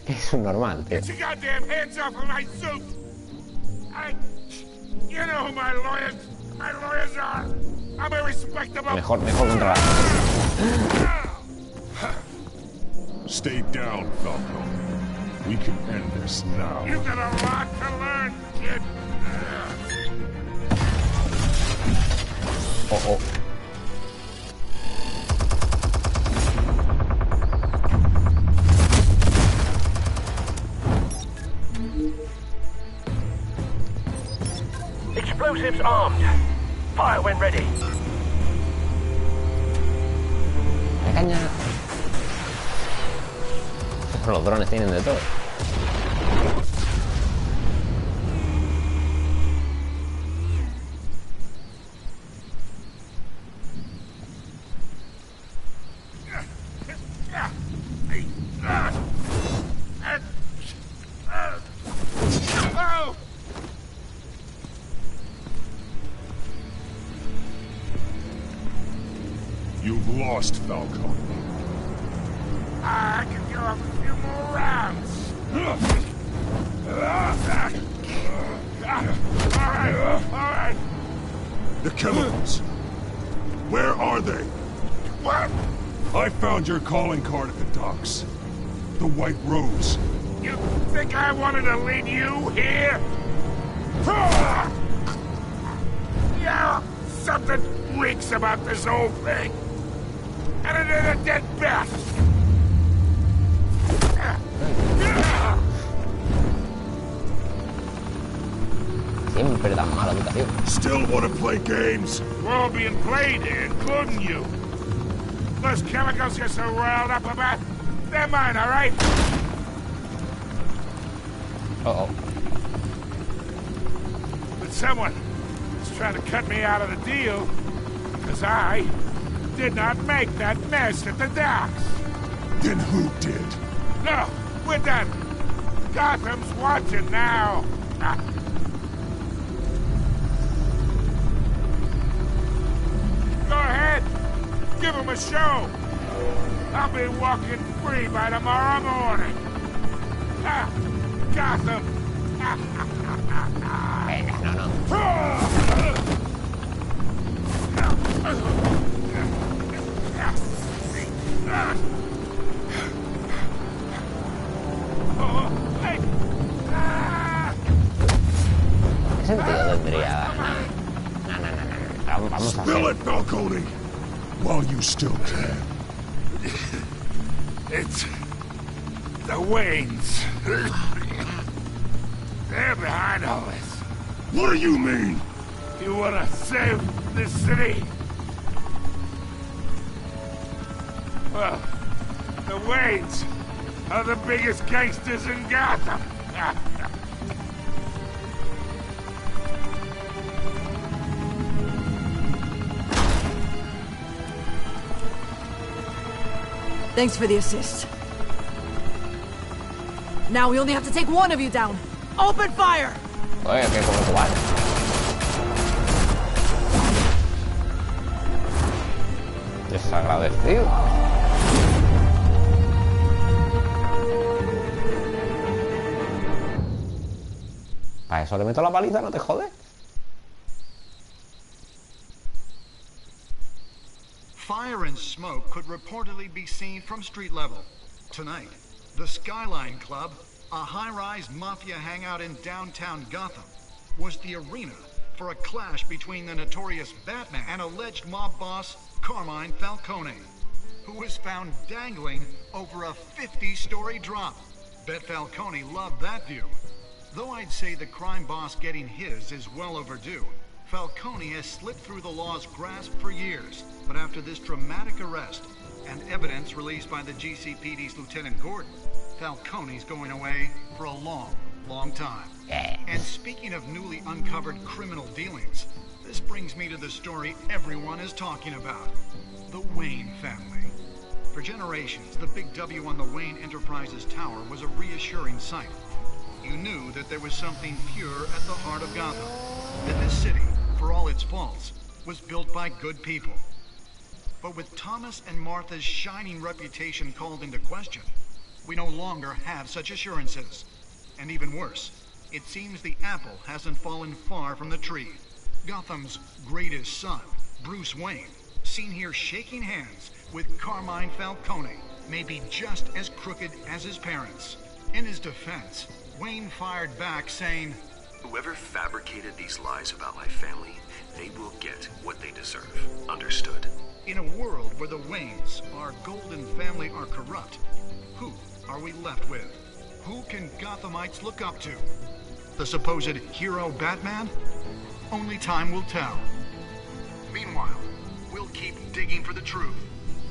Que es un normal, tío. Get your goddamn hands off of my suit! You know who my lawyers are! I'm a respectable... Mejor contra la... Stay down, Falco. We can end this now. You got a lot to learn, kid. Oh. Explosives armed. Fire when ready. La caña. Los drones tienen de todo. You've lost, Falco. I can go a few more rounds. All right. The chemicals. Where are they? What? I found your calling card at the docks. The White Rose. You think I wanted to lead you here? Yeah, something reeks about this whole thing. And it ain't a dead bat. Siempre tan mala educación. Still want to play games? We're all being played here, including you. Those chemicals you're so riled up about, they're mine, all right? Uh-oh. But someone is trying to cut me out of the deal because I did not make that mess at the docks. Then who did? No, we're done. Gotham's watching now. Go ahead. Give him a show. I'll be walking free by tomorrow morning. Gotham. ¿Qué sentido tendría? No. Vamos a Spill hacer... it, Falcone, while you still can. It's the Waynes. They're behind all this. What do you mean? You want to save this city? Well, the Waynes are the biggest gangsters in Gotham. Thanks for the assist. Now we only have to take one of you down. Open fire! Oye, que como que vale. Desagradecido. caso le meto la paliza, no te jodes. Fire and smoke could reportedly be seen from street level. Tonight, the Skyline Club, a high-rise mafia hangout in downtown Gotham, was the arena for a clash between the notorious Batman and alleged mob boss Carmine Falcone, who was found dangling over a 50-story drop. Bet Falcone loved that view. Though I'd say the crime boss getting his is well overdue, Falcone has slipped through the law's grasp for years. But after this dramatic arrest and evidence released by the GCPD's Lieutenant Gordon, Falcone's going away for a long, long time. And speaking of newly uncovered criminal dealings, this brings me to the story everyone is talking about. The Wayne family. For generations, the big W on the Wayne Enterprises Tower was a reassuring sight. You knew that there was something pure at the heart of Gotham. That this city, for all its faults, was built by good people. But with Thomas and Martha's shining reputation called into question, we no longer have such assurances. And even worse, it seems the apple hasn't fallen far from the tree. Gotham's greatest son, Bruce Wayne, seen here shaking hands with Carmine Falcone, may be just as crooked as his parents. In his defense, Wayne fired back saying, "Whoever fabricated these lies about my family, they will get what they deserve. Understood?" In a world where the Waynes, our golden family, are corrupt, who are we left with? Who can Gothamites look up to? The supposed hero Batman? Only time will tell. Meanwhile, we'll keep digging for the truth.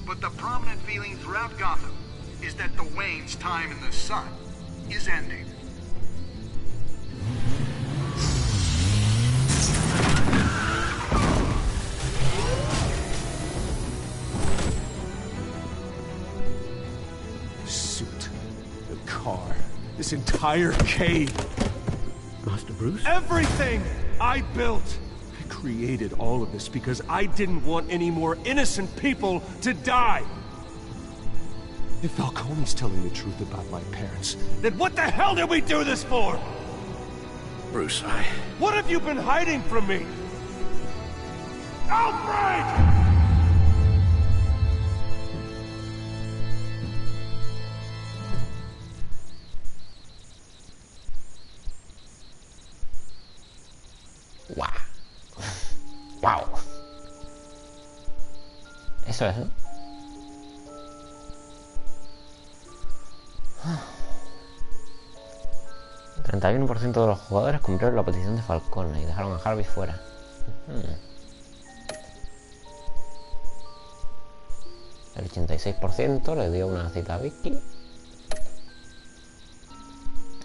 But the prominent feeling throughout Gotham is that the Waynes' time in the sun is ending. Suit, the car, this entire cave. Master Bruce? Everything I built! I created all of this because I didn't want any more innocent people to die! If Falcone's telling the truth about my parents, then what the hell did we do this for? Bruce, What have you been hiding from me? Alfred! Wow. Eso es, ¿no? El 31% de los jugadores cumplieron la petición de Falcone y dejaron a Harvey fuera. El 86% le dio una cita a Vicky.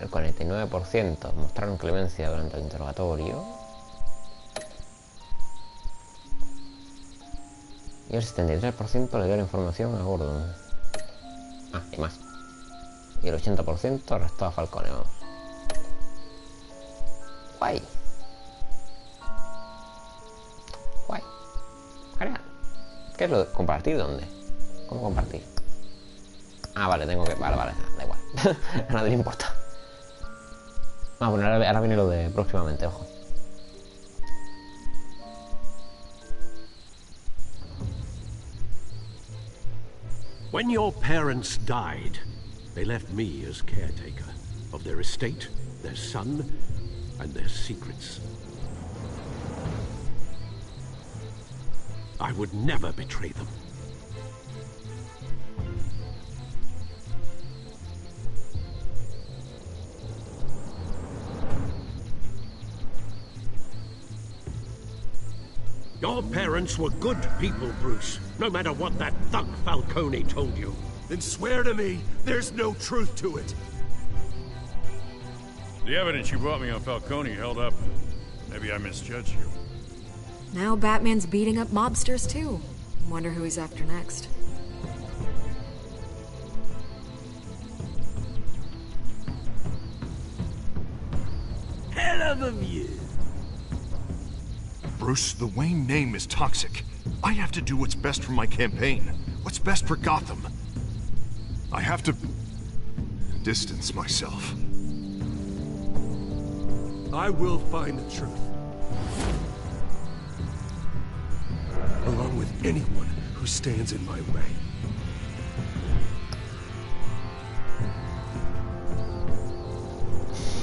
El 49% mostraron clemencia durante el interrogatorio. Y el 73% le dio la información a Gordon. Ah, y más. Y el 80% arrestó a Falcone. Vamos. Guay. Guay. Genial. ¿Qué es lo de compartir? ¿Dónde? ¿Cómo compartir? Ah, vale, tengo que... Vale, da igual. A nadie le importa. Ah, bueno, ahora viene lo de próximamente, ojo. When your parents died, they left me as caretaker of their estate, their son, and their secrets. I would never betray them. Your parents were good people, Bruce, no matter what that thug Falcone told you. Then swear to me there's no truth to it. The evidence you brought me on Falcone held up. Maybe I misjudged you. Now Batman's beating up mobsters, too. Wonder who he's after next. Hell of a view. Bruce, the Wayne name is toxic. I have to do what's best for my campaign. What's best for Gotham. I have to distance myself. I will find the truth. Along with anyone who stands in my way.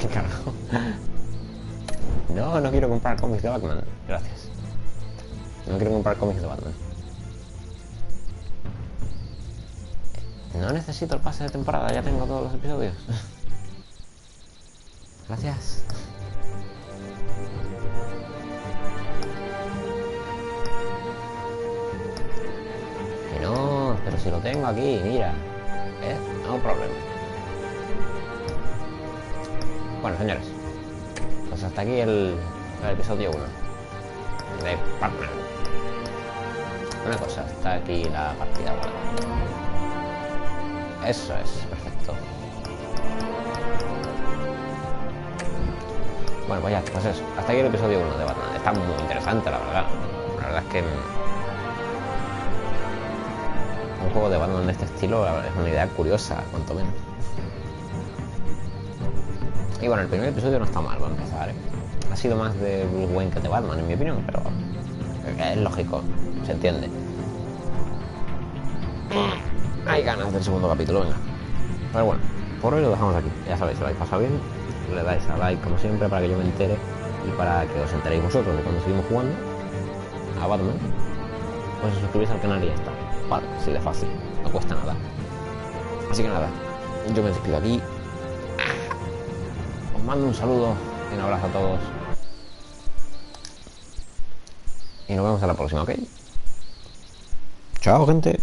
¿Qué carajo? No, no quiero comprar cómics de Batman. Gracias. No quiero comprar cómics de Batman. No necesito el pase de temporada, ya tengo todos los episodios. Gracias. Que no, pero si lo tengo aquí, mira. No problema. Bueno, señores, pues hasta aquí el episodio 1 de Batman. Una cosa, está aquí la partida guardada. Eso es, perfecto. Bueno, pues ya, pues eso, hasta aquí el episodio 1 de Batman. Está muy interesante, la verdad. La verdad es que un juego de Batman de este estilo es una idea curiosa, cuanto menos. Y bueno, el primer episodio no está mal, va a empezar, ¿eh? Ha sido más de Bruce Wayne que de Batman, en mi opinión, pero es lógico, se entiende. Hay ganas del segundo capítulo, venga. Pero bueno, por hoy lo dejamos aquí. Ya sabéis, si lo habéis pasado bien, le dais a like como siempre para que yo me entere y para que os enteréis vosotros de cuando seguimos jugando a Batman. Pues os suscribís al canal y ya está. Vale, así de fácil, no cuesta nada. Así que nada, yo me despido aquí. Os mando un saludo y un abrazo a todos. Y nos vemos a la próxima, ¿ok? Chao, gente.